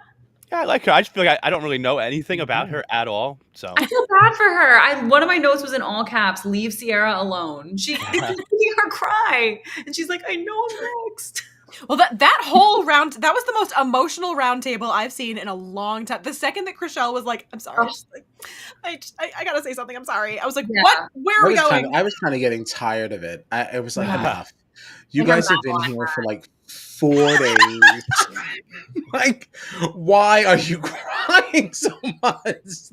I like her. I just feel like I don't really know anything about her at all. So I feel bad for her. One of my notes was in all caps, leave Ciara alone. She making her cry. And she's like, I know I'm next. Well, that whole round, that was the most emotional round table I've seen in a long time. The second that Chriselle was like, I'm sorry. I gotta say something. I'm sorry. I was like, what? Where are we going? I was kind of getting tired of it. It was like, enough. You guys have been here for like 4 days. Like, why are you crying so much?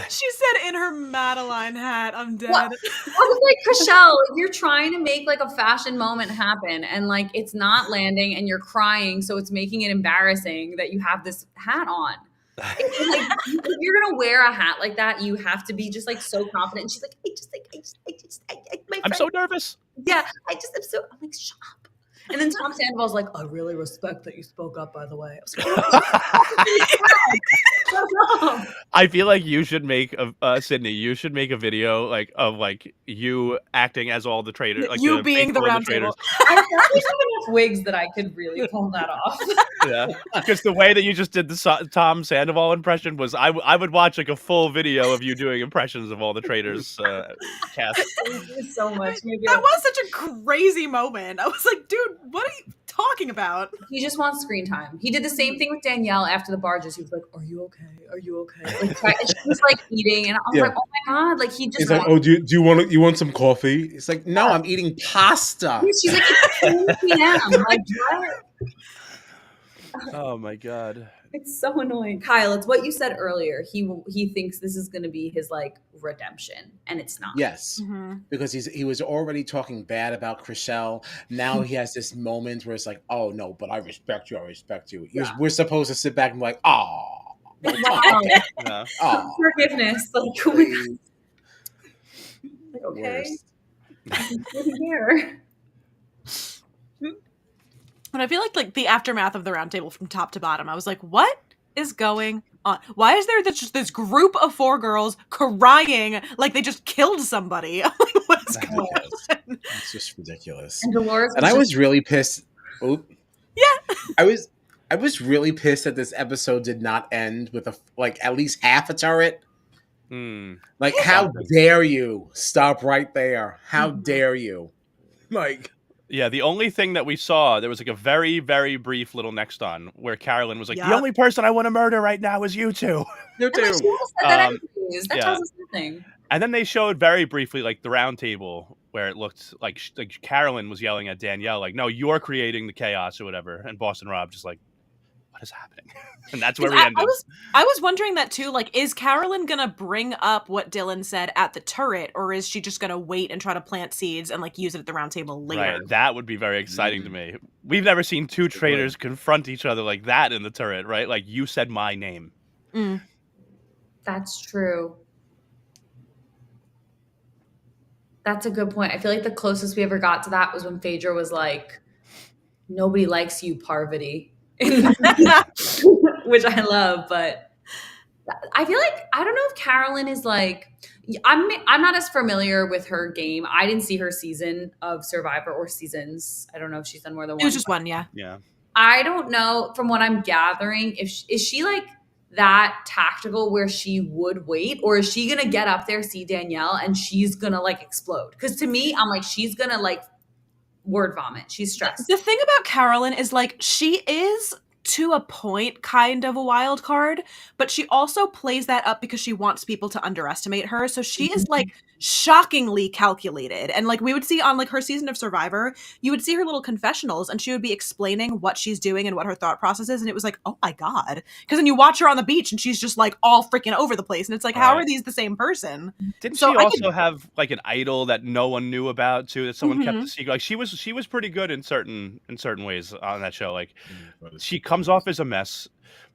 She said in her Madeline hat, I'm dead. I was like, Chriselle, you're trying to make like a fashion moment happen and like it's not landing and you're crying, so it's making it embarrassing that you have this hat on. It's like, if you're gonna wear a hat like that, you have to be just like so confident. And she's like, I'm so nervous. Yeah, I'm like, shut up. And then Tom Sandoval's like, I really respect that you spoke up, by the way. I feel like you should make Sydney. You should make a video like of like you acting as all the traitors, like you being the round table. I probably have enough wigs that I could really pull that off. Yeah, because the way that you just did the Tom Sandoval impression was, I would watch like a full video of you doing impressions of all the traitors cast. Thank you so much. That was such a crazy moment. I was like, dude, what are you talking about? He just wants screen time. He did the same thing with Danielle after the barges. He was like, "Are you okay? Are you okay?" Like, she was like eating, and I was like, "Oh my god!" Like he just. He's like, "Oh, do you want some coffee?" It's like, "No, I'm eating pasta." She's like, "It's 2 p.m." Like what? Oh my god. It's so annoying. Kyle, it's what you said earlier. He thinks this is going to be his like redemption, and it's not. Yes, because he was already talking bad about Chriselle. Now he has this moment where it's like, oh no, but I respect you. I respect you. Yeah. We're supposed to sit back and be like, oh, forgiveness. Like, oh my God. Like, okay, here. But I feel like the aftermath of the round table from top to bottom, I was like, what is going on? Why is there just this group of 4 girls crying like they just killed somebody? I'm like, what is going on? It's just ridiculous. And Dolores I was really pissed. Oop. Yeah. I was really pissed that this episode did not end with at least half a turret. Like, how Something. dare you stop right there? How Mhm. dare you? Like, Yeah, the only thing that we saw, there was like a very, very brief little next on where Carolyn was like, the Yup. only person I want to murder right now is you two. you And like, too. she would have said that Um, anyways. That yeah. tells us nothing. And then they showed very briefly like the round table where it looked like Carolyn was yelling at Danielle, like, no, you're creating the chaos or whatever. And Boston Rob just like, what is happening? And that's where we ended. I was wondering that too. Like, is Carolyn gonna bring up what Dylan said at the turret, or is she just gonna wait and try to plant seeds and like use it at the round table later? Right, that would be very exciting to me. We've never seen two traitors confront each other like that in the turret, right? Like, you said my name. Mm. That's true. That's a good point. I feel like the closest we ever got to that was when Phaedra was like, nobody likes you, Parvati. Which I love, but I feel like, I don't know if Carolyn is like, I'm not as familiar with her game. I didn't see her season of Survivor or seasons. I don't know if she's done more than one. It was just one, yeah. Yeah. I don't know, from what I'm gathering, is she like that tactical where she would wait, or is she gonna get up there, see Danielle, and she's gonna like explode? Because to me, I'm like, she's gonna like word vomit. She's stressed. The thing about Carolyn is like she is to a point kind of a wild card, but she also plays that up because she wants people to underestimate her. So she is like shockingly calculated. And like we would see on like her season of Survivor, you would see her little confessionals and she would be explaining what she's doing and what her thought process is. And it was like, oh my God. Because then you watch her on the beach and she's just like all freaking over the place. And it's like, how are these the same person? Didn't So she I also have like an idol that no one knew about too, that someone kept Mhm. a secret? Like she was pretty good in certain ways on that show. Like she comes off as a mess.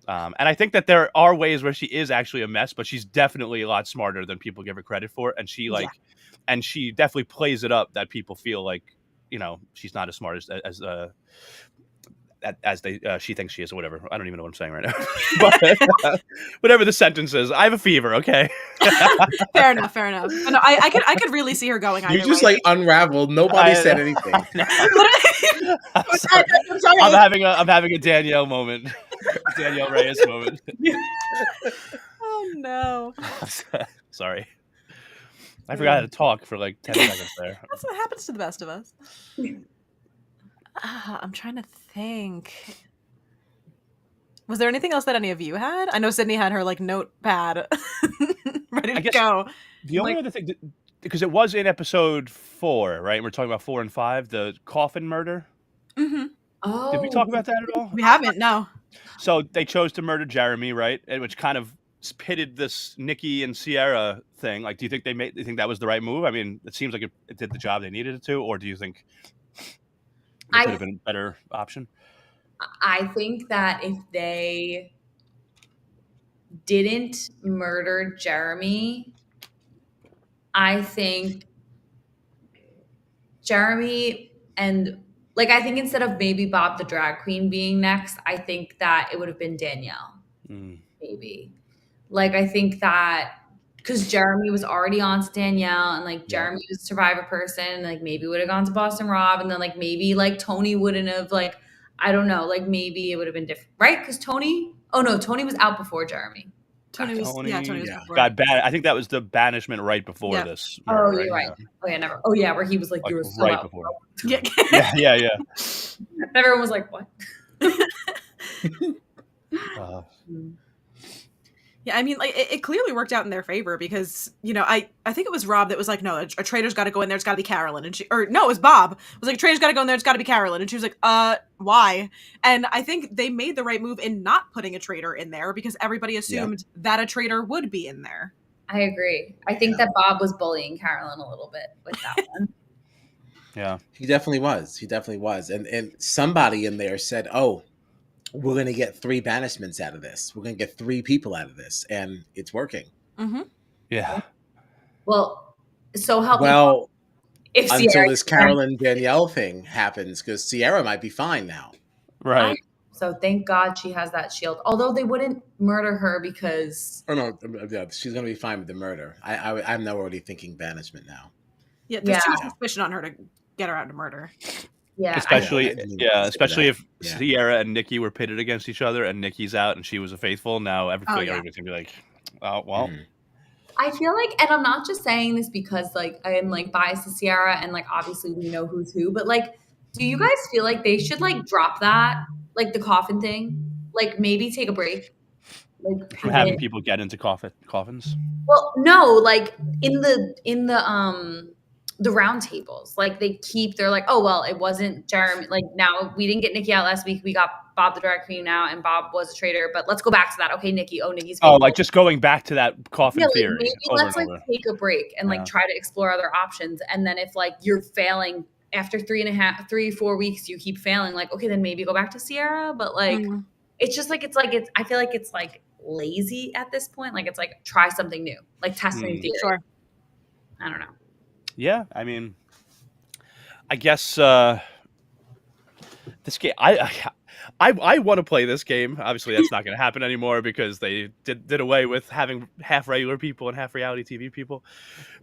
And I think that there are ways where she is actually a mess, but she's definitely a lot smarter than people give her credit for. And she like, and she definitely plays it up that people feel like, you know, she's not as smart as they she thinks she is or whatever. I don't even know what I'm saying right now. But whatever the sentence is, I have a fever. Okay. Fair enough. But no, I could really see her going. You just like unraveled. Nobody said anything. I'm sorry. I'm having a Danielle moment. Danielle Reyes moment. Oh no. Sorry. I forgot how to talk for like 10 seconds there. That's what happens to the best of us. I'm trying to think. Was there anything else that any of you had? I know Sydney had her like notepad ready to go. The only other thing, because it was in episode 4, right? We're talking about 4 and 5, the coffin murder. Mm-hmm. Oh, did we talk about that at all? We haven't. No. So they chose to murder Jeremy, right? And which kind of pitted this Nikki and Sierra thing. Like, do you think they think that was the right move? I mean, it seems like it did the job they needed it to, or do you think it could have been a better option? I think that if they didn't murder Jeremy, I think Jeremy and like, I think instead of maybe Bob the drag queen being next, I think that it would have been Danielle. Maybe. Like, I think that because Jeremy was already on to Danielle and like Jeremy was a Survivor person, like maybe would have gone to Boston Rob, and then like maybe like Tony wouldn't have, like, I don't know, like maybe it would have been different, right? Because Tony was out before Jeremy. Tony was before. Got bad. I think that was the banishment right before this. Murder, you're right. Oh yeah, never. Oh yeah, where he was like you were so right out. Before. Yeah. And everyone was like, what? Yeah, I mean, like it clearly worked out in their favor because, you know, I think it was Rob that was like, no, a traitor's got to go in there. It's got to be Carolyn. And it was Bob. It was like, a traitor's got to go in there. It's got to be Carolyn. And she was like, why? And I think they made the right move in not putting a traitor in there because everybody assumed that a traitor would be in there. I agree. I think that Bob was bullying Carolyn a little bit with that one. Yeah, he definitely was. And somebody in there said, oh, we're going to get 3 banishments out of this. We're going to get 3 people out of this. And it's working. Mm-hmm. Yeah. Well, so help me. Well, if until Sierra this Carolyn Danielle thing happens, because Sierra might be fine now. Right. So thank God she has that shield. Although they wouldn't murder her because... Oh, no. She's going to be fine with the murder. I'm now already thinking banishment now. Yeah, there's too much suspicion on her to get her out to murder. Yeah, Especially, I didn't even consider especially that. if Yeah. Sierra and Nikki were pitted against each other, and Nikki's out and she was a faithful. Now everybody's yeah. gonna be like, "Oh well." Mhm. I feel like, and I'm not just saying this because like I am like biased to Sierra and like obviously we know who's who, but like, do you guys feel like they should like drop that, like the coffin thing, like maybe take a break, like From having pivot? people get into coffins. Well, no, like in the round tables, like they're like, oh well, it wasn't Jeremy. Like now we didn't get Nikki out last week. We got Bob the drag queen now, and Bob was a traitor. But let's go back to that. Okay, Nikki. Oh, Nikki's Oh, faithful. like just going back to that Yeah, coffin like theory maybe over let's and like over. take a break and like Yeah. try to explore other options. And then if like you're failing after 4 weeks, you keep failing, like, okay, then maybe go back to Sierra. But like Mm. it's just like it's I feel like it's like lazy at this point. Like it's like try something new, like test a new theory. Sure. I don't know. Yeah, I mean, I guess this game, I want to play this game. Obviously, that's not going to happen anymore because they did away with having half regular people and half reality TV people.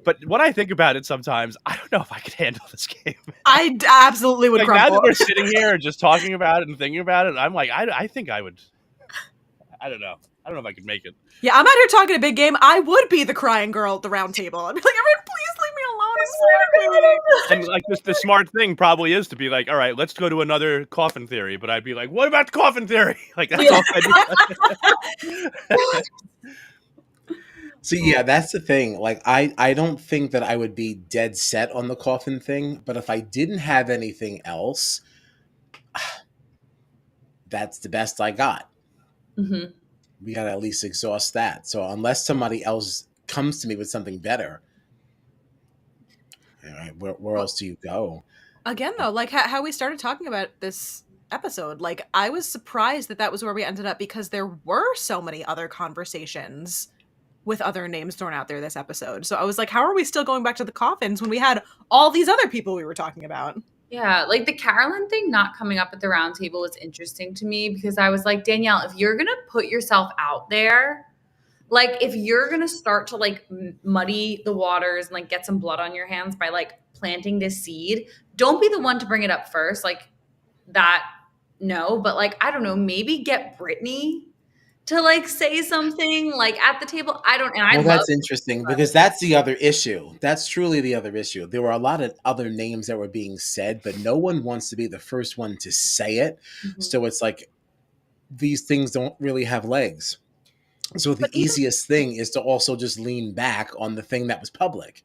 But when I think about it, sometimes I don't know if I could handle this game. I absolutely would Like now crumble. that we're sitting here and just talking about it and thinking about it, I'm like, I think I would. I don't know. I don't know if I could make it. Yeah, I'm out here talking a big game. I would be the crying girl at the round table. I'd be like, everyone, please leave me alone. I'm And like the smart thing probably is to be like, all right, let's go to another coffin theory. But I'd be like, what about the coffin theory? Like that's all I do. So yeah, that's the thing. Like I don't think that I would be dead set on the coffin thing, but if I didn't have anything else, that's the best I got. Mm-hmm. We got to at least exhaust that. So unless somebody else comes to me with something better, all right, where else do you go? Again, though, like how we started talking about this episode, like I was surprised that that was where we ended up because there were so many other conversations with other names thrown out there this episode. So I was like, how are we still going back to the coffins when we had all these other people we were talking about? Yeah, like the Carolyn thing not coming up at the round table was interesting to me because I was like, Danielle, if you're going to put yourself out there, like if you're going to start to like muddy the waters and like get some blood on your hands by like planting this seed, don't be the one to bring it up first. Like that, no, but like, I don't know, maybe get Brittany to like say something like at the table. I don't, and I Well, love that's interesting because that's the other issue. That's truly the other issue. There were a lot of other names that were being said, but no one wants to be the first one to say it. Mhm. So it's like these things don't really have legs. So the But even- easiest thing is to also just lean back on the thing that was public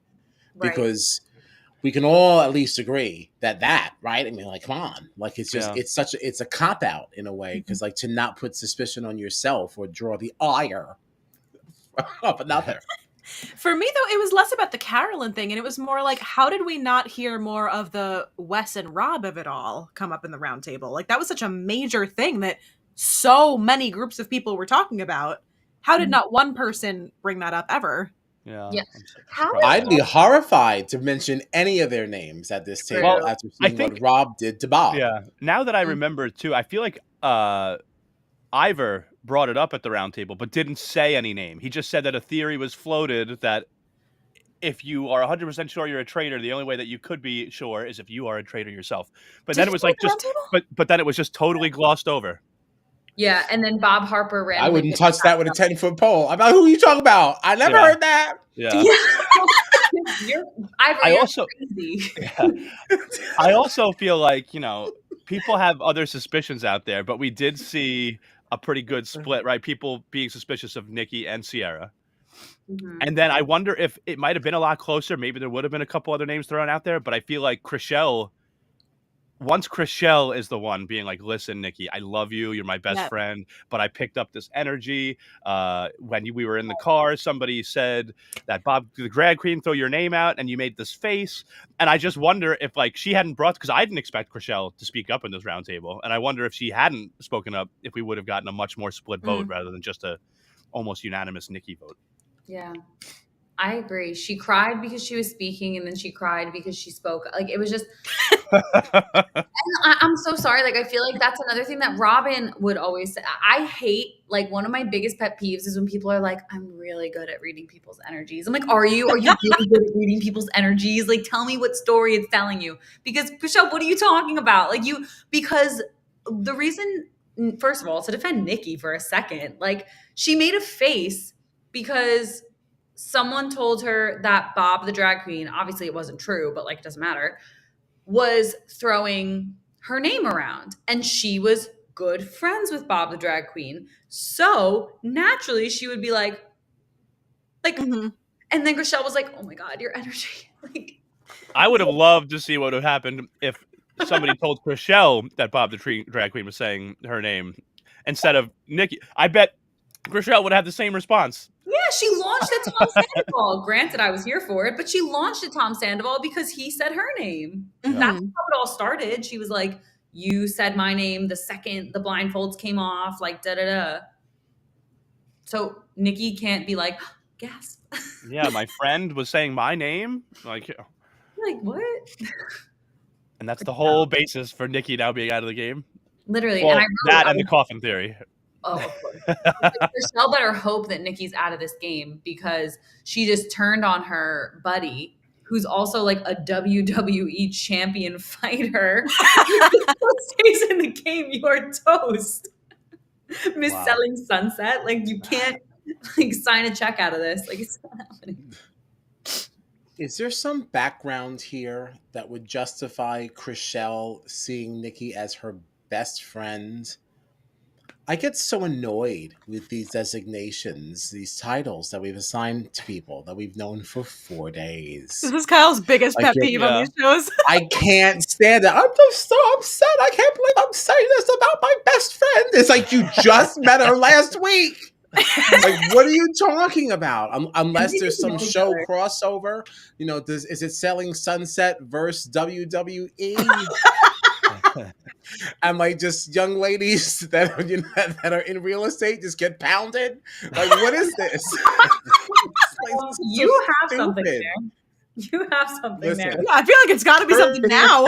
Right. because we can all at least agree that right. I mean, like, come on, like it's just it's a cop out in a way because like to not put suspicion on yourself or draw the ire of another. For me, though, it was less about the Carolyn thing, and it was more like, how did we not hear more of the Wes and Rob of it all come up in the round table? Like, that was such a major thing that so many groups of people were talking about. How did not one person bring that up ever? Yeah. Yeah. I'm How surprised. I'd be horrified to mention any of their names at this table Well, after I seeing what think- Rob did to Bob. Yeah. Now that I remember too, I feel like Ivor brought it up at the round table, but didn't say any name. He just said that a theory was floated that if you are 100% sure you're a traitor, the only way that you could be sure is if you are a traitor yourself. But Did then he it was say like at the round just, table? but then it was just totally glossed over. Yeah, and then Bob Harper ran. I wouldn't touch that with a 10-foot pole. I'm like, who are you talking about? I never Yeah. heard that. Yeah. You're also- crazy. Yeah. I also feel like, people have other suspicions out there, but we did see a pretty good split, right? People being suspicious of Nikki and Sierra. Mhm. And then I wonder if it might have been a lot closer. Maybe there would have been a couple other names thrown out there, but I feel like once Chriselle is the one being like, listen, Nikki, I love you. You're my best Yeah. friend, but I picked up this energy. When we were in the car, somebody said that Bob, the drag queen, throw your name out and you made this face. And I just wonder if like she hadn't because I didn't expect Chriselle to speak up in this roundtable. And I wonder if she hadn't spoken up, if we would have gotten a much more split vote rather than just a almost unanimous Nikki vote. Yeah. I agree. She cried because she was speaking, and then she cried because she spoke. Like it was just. I'm so sorry. Like, I feel like that's another thing that Robin would always say. I hate, like, one of my biggest pet peeves is when people are like, I'm really good at reading people's energies. I'm like, are you? Are you really good at reading people's energies? Like, tell me what story it's telling you. Because, Michelle, what are you talking about? Like, because the reason, first of all, to defend Nikki for a second, like, she made a face because someone told her that Bob the drag queen, obviously it wasn't true, but, like, it doesn't matter, was throwing her name around, and she was good friends with Bob the drag queen. So naturally she would be like, Mhm. and then Rochelle was like, oh my God, your energy. Like, I would have loved to see what would have happened if somebody told Chriselle that Bob the drag queen was saying her name instead of Nikki. I bet Chriselle would have the same response. yeah, she launched at Tom Sandoval. Granted, I was here for it, but she launched at Tom Sandoval because he said her name. Mhm. That's how it all started. She was like, you said my name the second the blindfolds came off, like da da da. So Nikki can't be like, gasp. Yeah, my friend was saying my name. Like what? And that's the whole basis for Nikki now being out of the game. Literally. Well, And that and the coffin theory. Oh, of course. Michelle better hope that Nikki's out of this game because she just turned on her buddy, who's also like a WWE champion fighter. Stays in the game, you're toast. Miss Wow. Selling Sunset. Like, you can't like sign a check out of this. Like, it's not happening. Is there some background here that would justify Chriselle seeing Nikki as her best friend? I get so annoyed with these designations, these titles that we've assigned to people that we've known for 4 days. This is Kyle's biggest Like, pet peeve on these shows. I can't stand it. I'm just so upset. I can't believe I'm saying this about my best friend. It's like you just met her last week. Like, what are you talking about? Unless there's some show crossover, is it Selling Sunset versus WWE? And like just young ladies that are, that are in real estate just get pounded. Like, what is this? You have something there. You have something there. Yeah, I feel like it's got to be something now.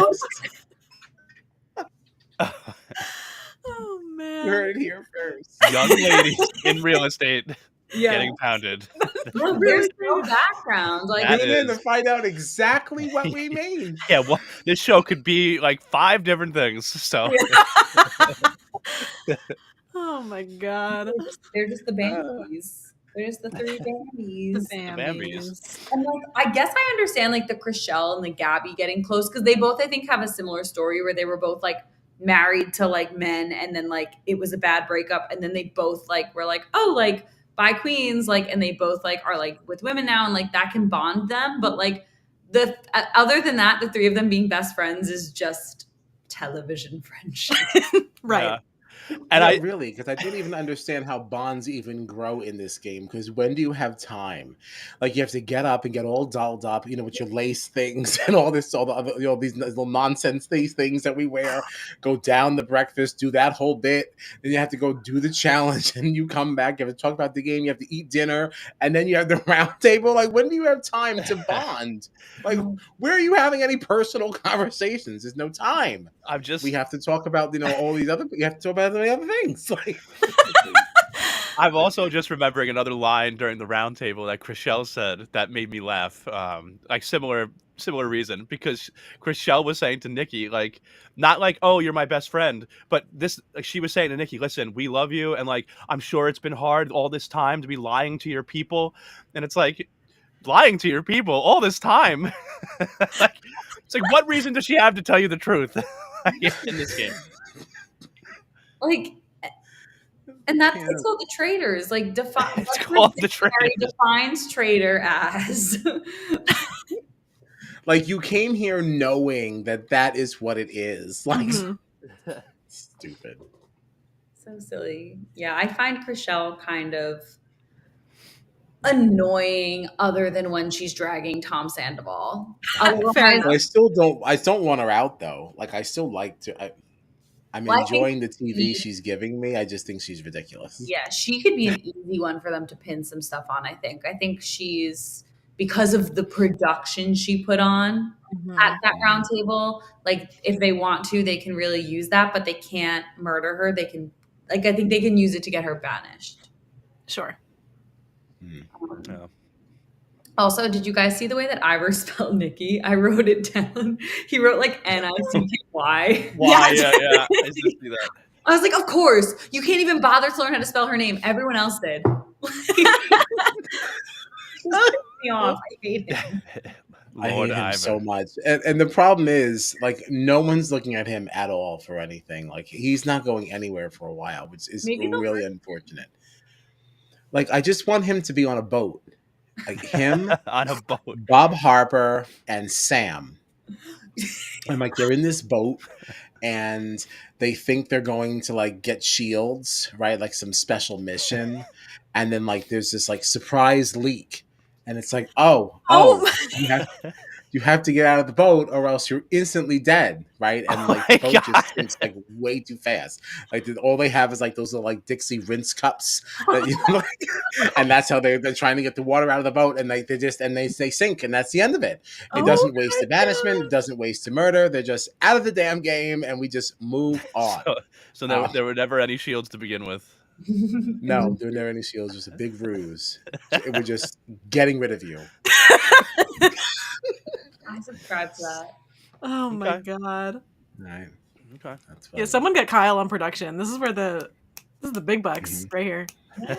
Oh man, You heard it here first. Young ladies in real estate getting pounded. Well, there's no background. Like, Tune in to find out exactly what we mean. Yeah, well, this show could be like 5 different things. So, oh my God, they're just the Bambies. They're just the 3 Bambies. The Bambies. And like, I guess I understand like the Chriselle and the Gabby getting close because they both, I think, have a similar story where they were both like married to like men, and then like it was a bad breakup, and then they both like were like, oh, like by queens, like, and they both like are like with women now, and like that can bond them. But like the other than that, the 3 of them being best friends is just television friendship. Right. Yeah. And really, because I didn't even understand how bonds even grow in this game. Because when do you have time? Like, you have to get up and get all dolled up, with your lace things and all this, all the other, these little nonsense things that we wear. Go down the breakfast, do that whole bit. Then you have to go do the challenge, and you come back. You have to talk about the game. You have to eat dinner, and then you have the round table. Like, when do you have time to bond? Like, where are you having any personal conversations? There's no time. We have to talk about all these other. You have to talk about the other things. Like, I'm also just remembering another line during the round table that Chriselle said that made me laugh. Like similar reason, because Chriselle was saying to Nikki, like, not like, oh, you're my best friend, but this, like, she was saying to Nikki, listen, we love you, and like, I'm sure it's been hard all this time to be lying to your people, and it's like, lying to your people all this time. Like, it's like, what reason does she have to tell you the truth in this game? Like, and that's it's called the Traitors. Like, it's called the Traitors. Defines traitor as. Like, you came here knowing that is what it is. Like, stupid. So silly. Yeah, I find Chriselle kind of annoying, other than when she's dragging Tom Sandoval. I still don't want her out though. Like, I still like to. I'm enjoying the TV she's giving me. I just think she's ridiculous. Yeah, she could be an easy one for them to pin some stuff on, I think. I think she's because of the production she put on at that round table. Like, if they want to, they can really use that, but they can't murder her. They can, like, I think they can use it to get her banished. Sure. Yeah. Also, did you guys see the way that Ivor spelled Nikki? I wrote it down. He wrote like N-I-C-K-Y. Why? Yeah. I just see that. I was like, of course. You can't even bother to learn how to spell her name. Everyone else did. Just pissed me off. I hate him. I Lord hate him Ivan. so much. And the problem is, like, no one's looking at him at all for anything. Like, he's not going anywhere for a while, which is Maybe they'll really unfortunate. Like, I just want him to be on a boat. Like, him, On a boat. Bob Harper, and Sam. And, like, they're in this boat, and they think they're going to, like, get shields, right? Like, some special mission. And then, like, there's this, like, surprise leak. And it's like, you have to get out of the boat or else you're instantly dead, right? And like the boat just sinks like way too fast. Like all they have is like those little like Dixie rinse cups, that, you know, like, and that's how they're trying to get the water out of the boat, and like they sink, and that's the end of it. It doesn't waste the banishment, it doesn't waste the murder. They're just out of the damn game, and we just move on. So there were never any shields to begin with. No, there were never any shields. It was a big ruse. It was just getting rid of you. I subscribe to that. Oh my god. Right. Okay. That's funny. Yeah, someone get Kyle on production. This is the big bucks right here.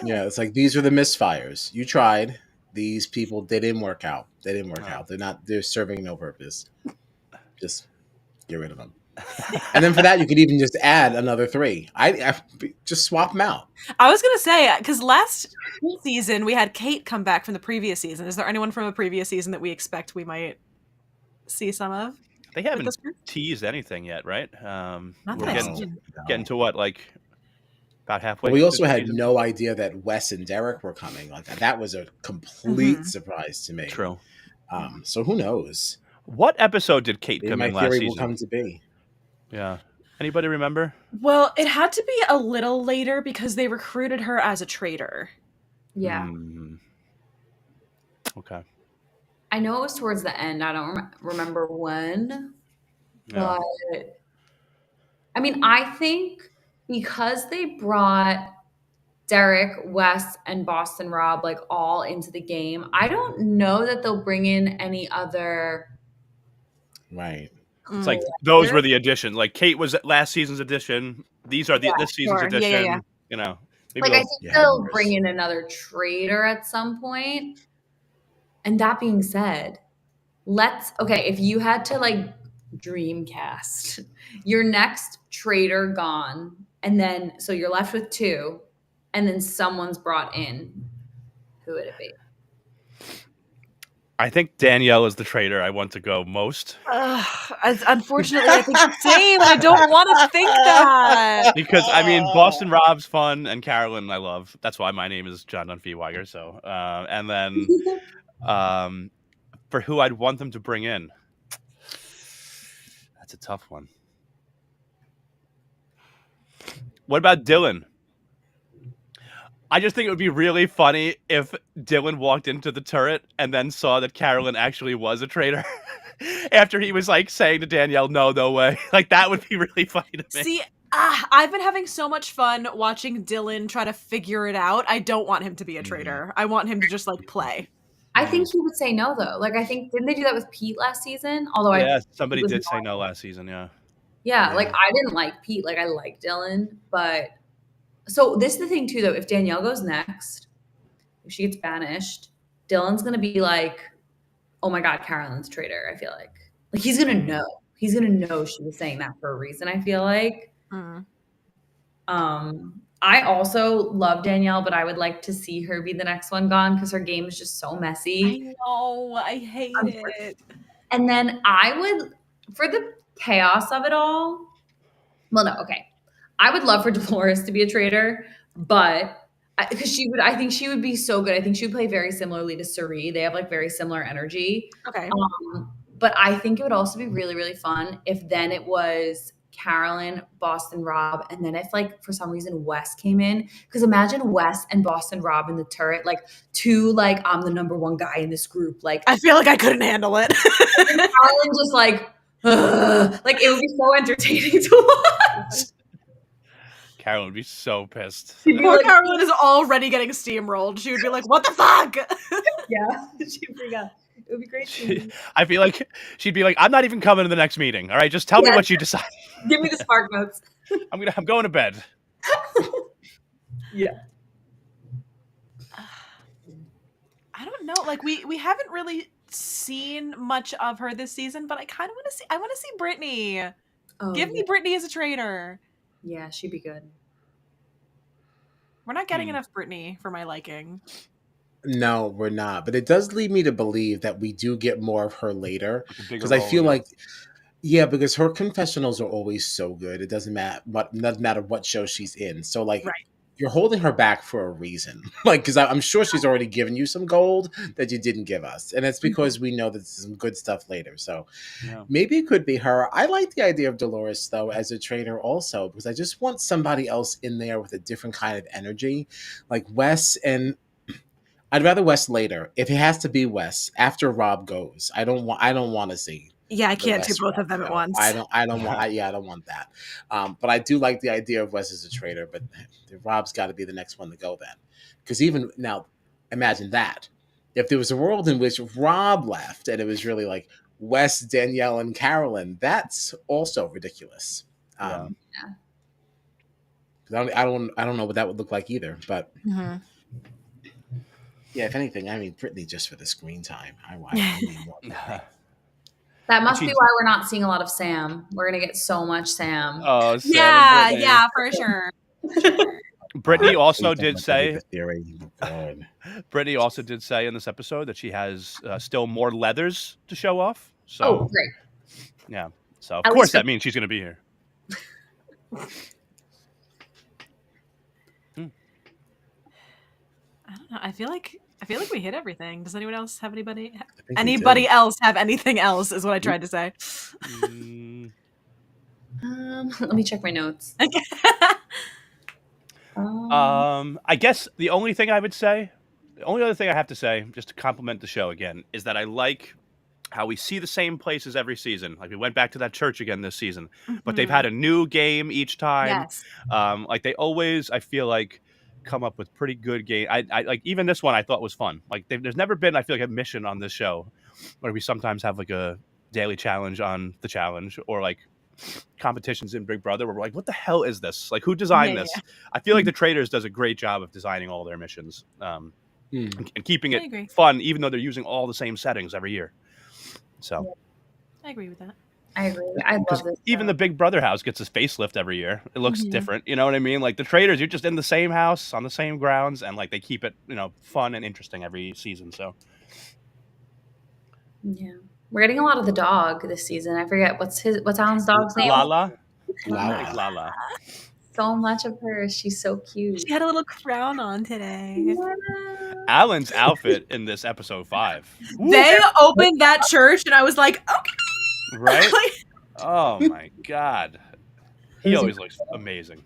Yeah, it's like these are the misfires. You tried. These people, they didn't work out. They didn't work out. They're serving no purpose. Just get rid of them. And then for that, you could even just add another 3. I just swap them out. I was gonna say, because last season we had Kate come back from the previous season. Is there anyone from a previous season that we expect we might see some of? They haven't teased anything yet, right? We're getting to what, like about halfway. But we also had no idea that Wes and Derek were coming. Like that was a complete surprise to me. True. So who knows? What episode did Kate come in last season? Will come to be. Yeah. Anybody remember? Well, it had to be a little later because they recruited her as a traitor. Yeah. Okay. I know it was towards the end. I don't remember when. Yeah. But I mean, I think because they brought Derek, Wes, and Boston Rob like all into the game, I don't know that they'll bring in any other. Right. It's like those were the additions. Like Kate was last season's addition. These are this season's addition. Yeah. You know, like I think they'll bring in another traitor at some point. And that being said, if you had to like dreamcast your next traitor gone, and then so you're left with 2, and then someone's brought in, who would it be? I think Danielle is the traitor I want to go most. Unfortunately, I think the same. I don't want to think that. Because, I mean, Boston Rob's fun, and Carolyn I love. That's why my name is John Dunphy-Weiger. So, and then for who I'd want them to bring in, that's a tough one. What about Dylan? I just think it would be really funny if Dylan walked into the turret and then saw that Carolyn actually was a traitor after he was like saying to Danielle, no way. Like that would be really funny to me. See, I've been having so much fun watching Dylan try to figure it out. I don't want him to be a traitor. I want him to just like play. I think he would say no though. Like I think, didn't they do that with Pete last season? Although somebody did say no last season. Yeah, like I didn't like Pete. Like I like Dylan, but so this is the thing too, though. If Danielle goes next, if she gets banished, Dylan's gonna be like, "Oh my God, Carolyn's traitor." I feel like he's gonna know. He's gonna know she was saying that for a reason. I feel like. I also love Danielle, but I would like to see her be the next one gone because her game is just so messy. I know. I hate it. And then I would, for the chaos of it all. Well, no, okay. I would love for Dolores to be a traitor, but because I think she would be so good. I think she would play very similarly to Suri. They have like very similar energy. Okay. But I think it would also be really, really fun if then it was Carolyn, Boston Rob, and then if like for some reason Wes came in, because imagine Wes and Boston Rob in the turret, like two like I'm the number one guy in this group. Like I feel like I couldn't handle it. Carolyn just like it would be so entertaining to watch. Carolyn would be so pissed. Poor Carolyn is already getting steamrolled. She would be like, "What the fuck?" Yeah, she'd freak out. It would be great. I feel like she'd be like, "I'm not even coming to the next meeting. All right, just tell me what you decide. Give me the spark notes. I'm going to bed." Yeah. I don't know. Like we haven't really seen much of her this season, but I kind of want to see. I want to see Brittany. Oh, Give me Brittany as a traitor. Yeah, she'd be good. We're not getting enough Brittany for my liking. No, we're not. But it does lead me to believe that we do get more of her later. Because I feel like, yeah, because her confessionals are always so good. It doesn't matter what show she's in. So like, right. You're holding her back for a reason. Like, because I'm sure she's already given you some gold that you didn't give us. And it's because we know that there's some good stuff later. So maybe it could be her. I like the idea of Dolores, though, as a traitor also, because I just want somebody else in there with a different kind of energy. Like Wes, and I'd rather Wes later. If it has to be Wes, after Rob goes. I don't want to see. Yeah, I can't do both of them at once. I don't want that. But I do like the idea of Wes as a traitor, but Rob's got to be the next one to go then. Because even now, imagine that. If there was a world in which Rob left and it was really like Wes, Danielle, and Carolyn, that's also ridiculous. I don't know what that would look like either. But yeah, if anything, I mean, Brittany just for the screen time. I need more. That must be why we're not seeing a lot of Sam. We're gonna get so much Sam. Oh, Sam yeah, for sure. Brittany also did say. Oh, Brittany also did say in this episode that she has still more leathers to show off. So, great. Yeah. So of course that means she's gonna be here. I don't know. I feel like we hit everything. Does anyone else have anybody else have anything else? Is what I tried to say. Let me check my notes. I guess the only thing I would say, the only other thing I have to say, just to compliment the show again, is that I like how we see the same places every season. Like we went back to that church again this season, but they've had a new game each time. Yes. Like they always, I feel like, come up with pretty good game. I like even this one I thought was fun. Like there's never been, I feel like, a mission on this show where we sometimes have like a daily challenge on the challenge or like competitions in Big Brother where we're like, what the hell is this? Like who designed this? Yeah. I feel like the Traitors does a great job of designing all their missions and keeping it fun, even though they're using all the same settings every year. So I agree with that. I agree. I love this. Even the Big Brother house gets a facelift every year. It looks different. You know what I mean? Like the Traitors, you're just in the same house on the same grounds, and like they keep it, fun and interesting every season. So yeah, we're getting a lot of the dog this season. I forget what's Alan's dog's name. Lala. So much of her. She's so cute. She had a little crown on today. Yeah. Alan's outfit in this episode 5. They opened that church, and I was like, okay. Right? Oh my god. He always looks amazing.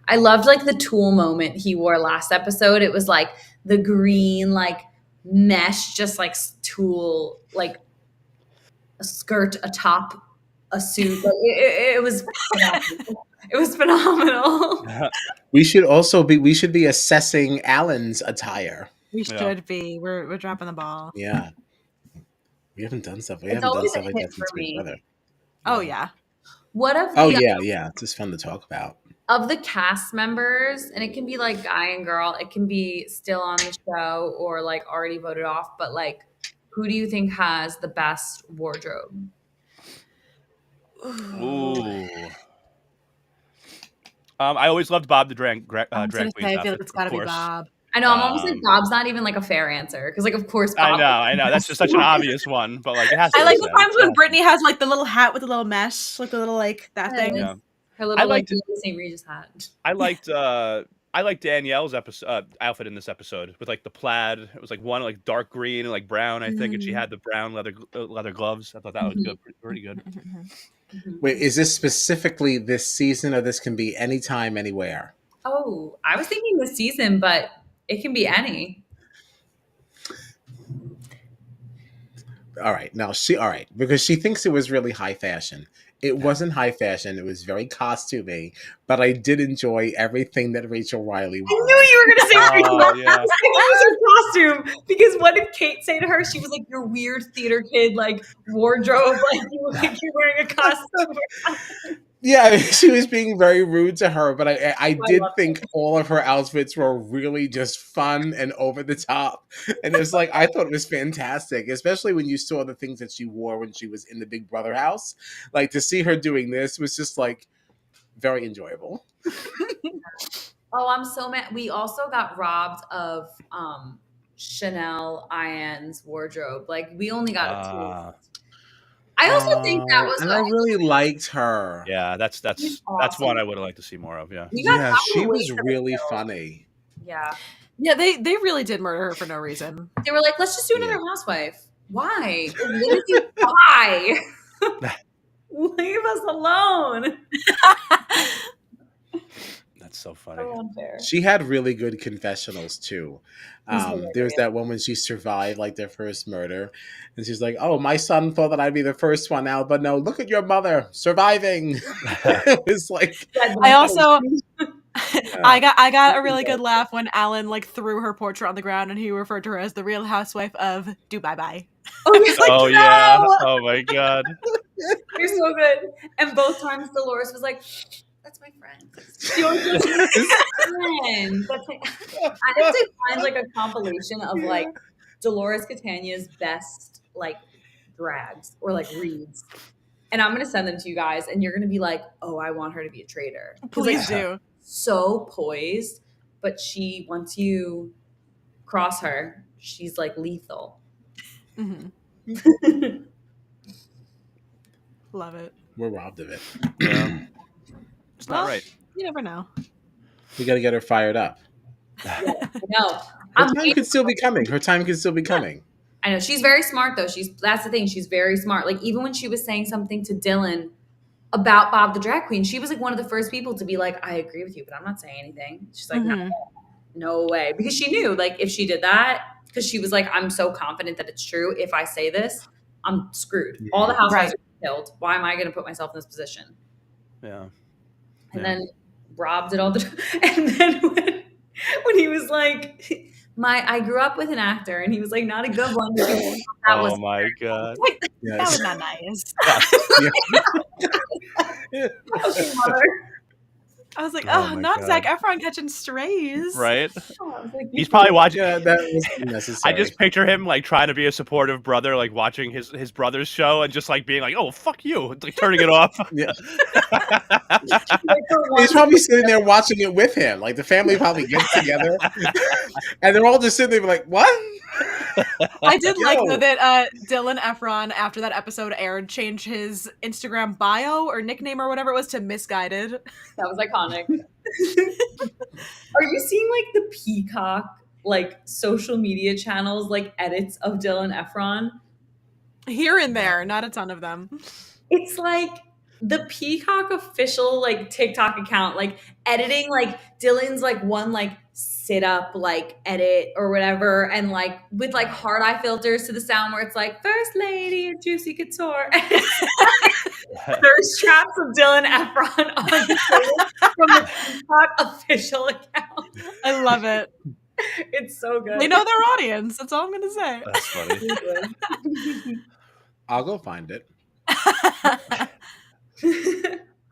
I loved like the tulle moment he wore last episode. It was like the green like mesh, just like tulle, like a skirt, a top, a suit. Like, it was phenomenal. It was phenomenal. We should be assessing Alan's attire. We should be. We're dropping the ball. Yeah. We haven't done stuff. We haven't done stuff like that since Big Brother. Oh yeah. What of yeah. It's just fun to talk about. Of the cast members, and it can be like guy and girl, it can be still on the show or like already voted off, but like who do you think has the best wardrobe? Ooh. I always loved Bob the drag queen. I feel like it's gotta be Bob. I know, I'm almost like Bob's not even like a fair answer because, like, of course, Bob. I know. That's just such an obvious one, but like, it has to. I like the times when Brittany has like the little hat with the little mesh, like the little like that thing. Her little like St. Regis hat. I liked I like Danielle's outfit in this episode with like the plaid. It was like one like dark green and like brown, I think, and she had the brown leather gloves. I thought that was good, pretty good. Wait, is this specifically this season, or this can be anytime, anywhere? Oh, I was thinking this season, but it can be any. All right, now because she thinks it was really high fashion. It wasn't high fashion. It was very costumey, but I did enjoy everything that Rachel Riley I wore. knew you were going to say Oh, yeah. was her costume. Because what did Kate say to her? She was like, your weird theater kid, like, wardrobe. Like, you look like you're wearing a costume. Yeah, she was being very rude to her, but I did think all of her outfits were really just fun and over the top. And it was like, I thought it was fantastic, especially when you saw the things that she wore when she was in the Big Brother house. Like, to see her doing this was just like very enjoyable. Oh, I'm so mad. We also got robbed of Chanel Ian's wardrobe. Like, we only got a taste. I also think that was and I really liked her. Yeah, that's awesome. one I would have liked to see more of. Yeah, Yeah, she was really funny. Yeah, yeah, they really did murder her for no reason. they were like, let's just do another housewife. Why? Literally, why? Leave us alone. that's so funny. So unfair. She had really good confessionals too. There's that one when she survived like their first murder, and she's like, "Oh, my son thought that I'd be the first one out, but no, look at your mother surviving." It was like, I also, I got a really good laugh when Alan like threw her portrait on the ground and he referred to her as the Real Housewife of Do Bye Bye. Oh, he's like, Oh no! yeah. Oh my god. You're so good. And both times Dolores was like, that's my friend. She always goes, friend. That's my... I have to find like a compilation of like Dolores Catania's best like drags or like reads. And I'm gonna send them to you guys, and you're gonna be like, "Oh, I want her to be a traitor." Please do. So poised, but once you cross her, she's like lethal. Mm-hmm. Love it. we're robbed of it. Yeah. It's not right. You never know. We got to get her fired up. No, Her time could still be coming. Her time could still be coming. I know she's very smart though. That's the thing. She's very smart. Like even when she was saying something to Dylan about Bob the drag queen, she was like one of the first people to be like, "I agree with you, but I'm not saying anything." She's like, "No way," because she knew like if she did that, because she was like, "I'm so confident that it's true. If I say this, I'm screwed. All the housewives are killed. Why am I going to put myself in this position?" Yeah. And then Rob did all the and then when he was like, I grew up with an actor, and he was like, not a good one. Oh my god. That was not nice. Okay, mother. I was like, Oh oh, my not God. Zac Efron catching strays. Right? Oh, I was like, He's probably watching. Yeah, that was necessary. I just picture him like trying to be a supportive brother, like watching his brother's show and just like being like, "Oh, fuck you," like turning it off. Yeah. like, for He's once- probably sitting there watching it with him. Like the family probably gets together, and they're all just sitting there like, "What?" I did like Yo. though that Dylan Efron, after that episode aired, changed his Instagram bio or nickname or whatever it was to Misguided. That was iconic. Are you seeing like the Peacock like social media channels like edits of Dylan Efron? Here and there, not a ton of them. It's like the Peacock official like TikTok account, like editing like Dylan's like one like sit up like edit or whatever, and like with like hard eye filters to the sound where it's like First Lady and Juicy Couture. Thirst traps of Dylan Efron on the from the Peacock official account. I love it. It's so good. They know their audience. That's all I'm gonna say. That's funny. I'll go find it.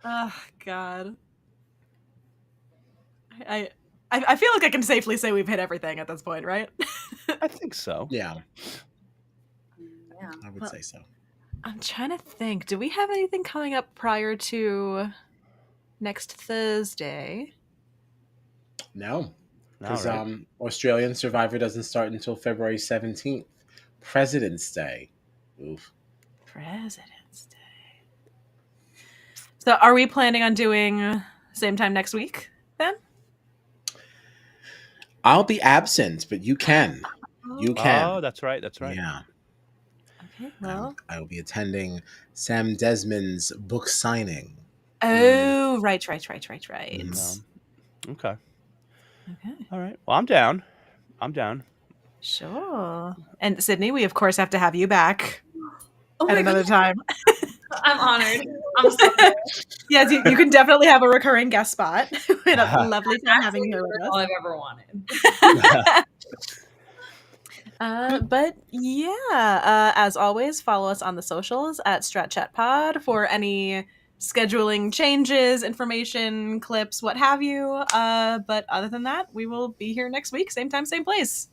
Oh God. I feel like I can safely say we've hit everything at this point, right? I think so. Yeah, Yeah. I would say so. I'm trying to think. Do we have anything coming up prior to next Thursday? No, No, because right? Australian Survivor doesn't start until February 17th. President's Day. Oof. President's Day. So are we planning on doing same time next week then? I'll be absent, but you can. You can. Oh, that's right. That's right. Yeah. Okay, well. I will be attending Sam Desmond's book signing. Oh, right. Mhm. Okay. Okay. All right. Well, I'm down. I'm down. Sure. And Sydney, we of course have to have you back Oh at my another God. time. I'm honored. I'm so honored. Yes, you can definitely have a recurring guest spot. We had a lovely time having you here That's with all us. I've ever wanted. But yeah, as always, follow us on the socials at Strat Chat Pod for any scheduling changes, information, clips, what have you. But other than that, we will be here next week, same time, same place.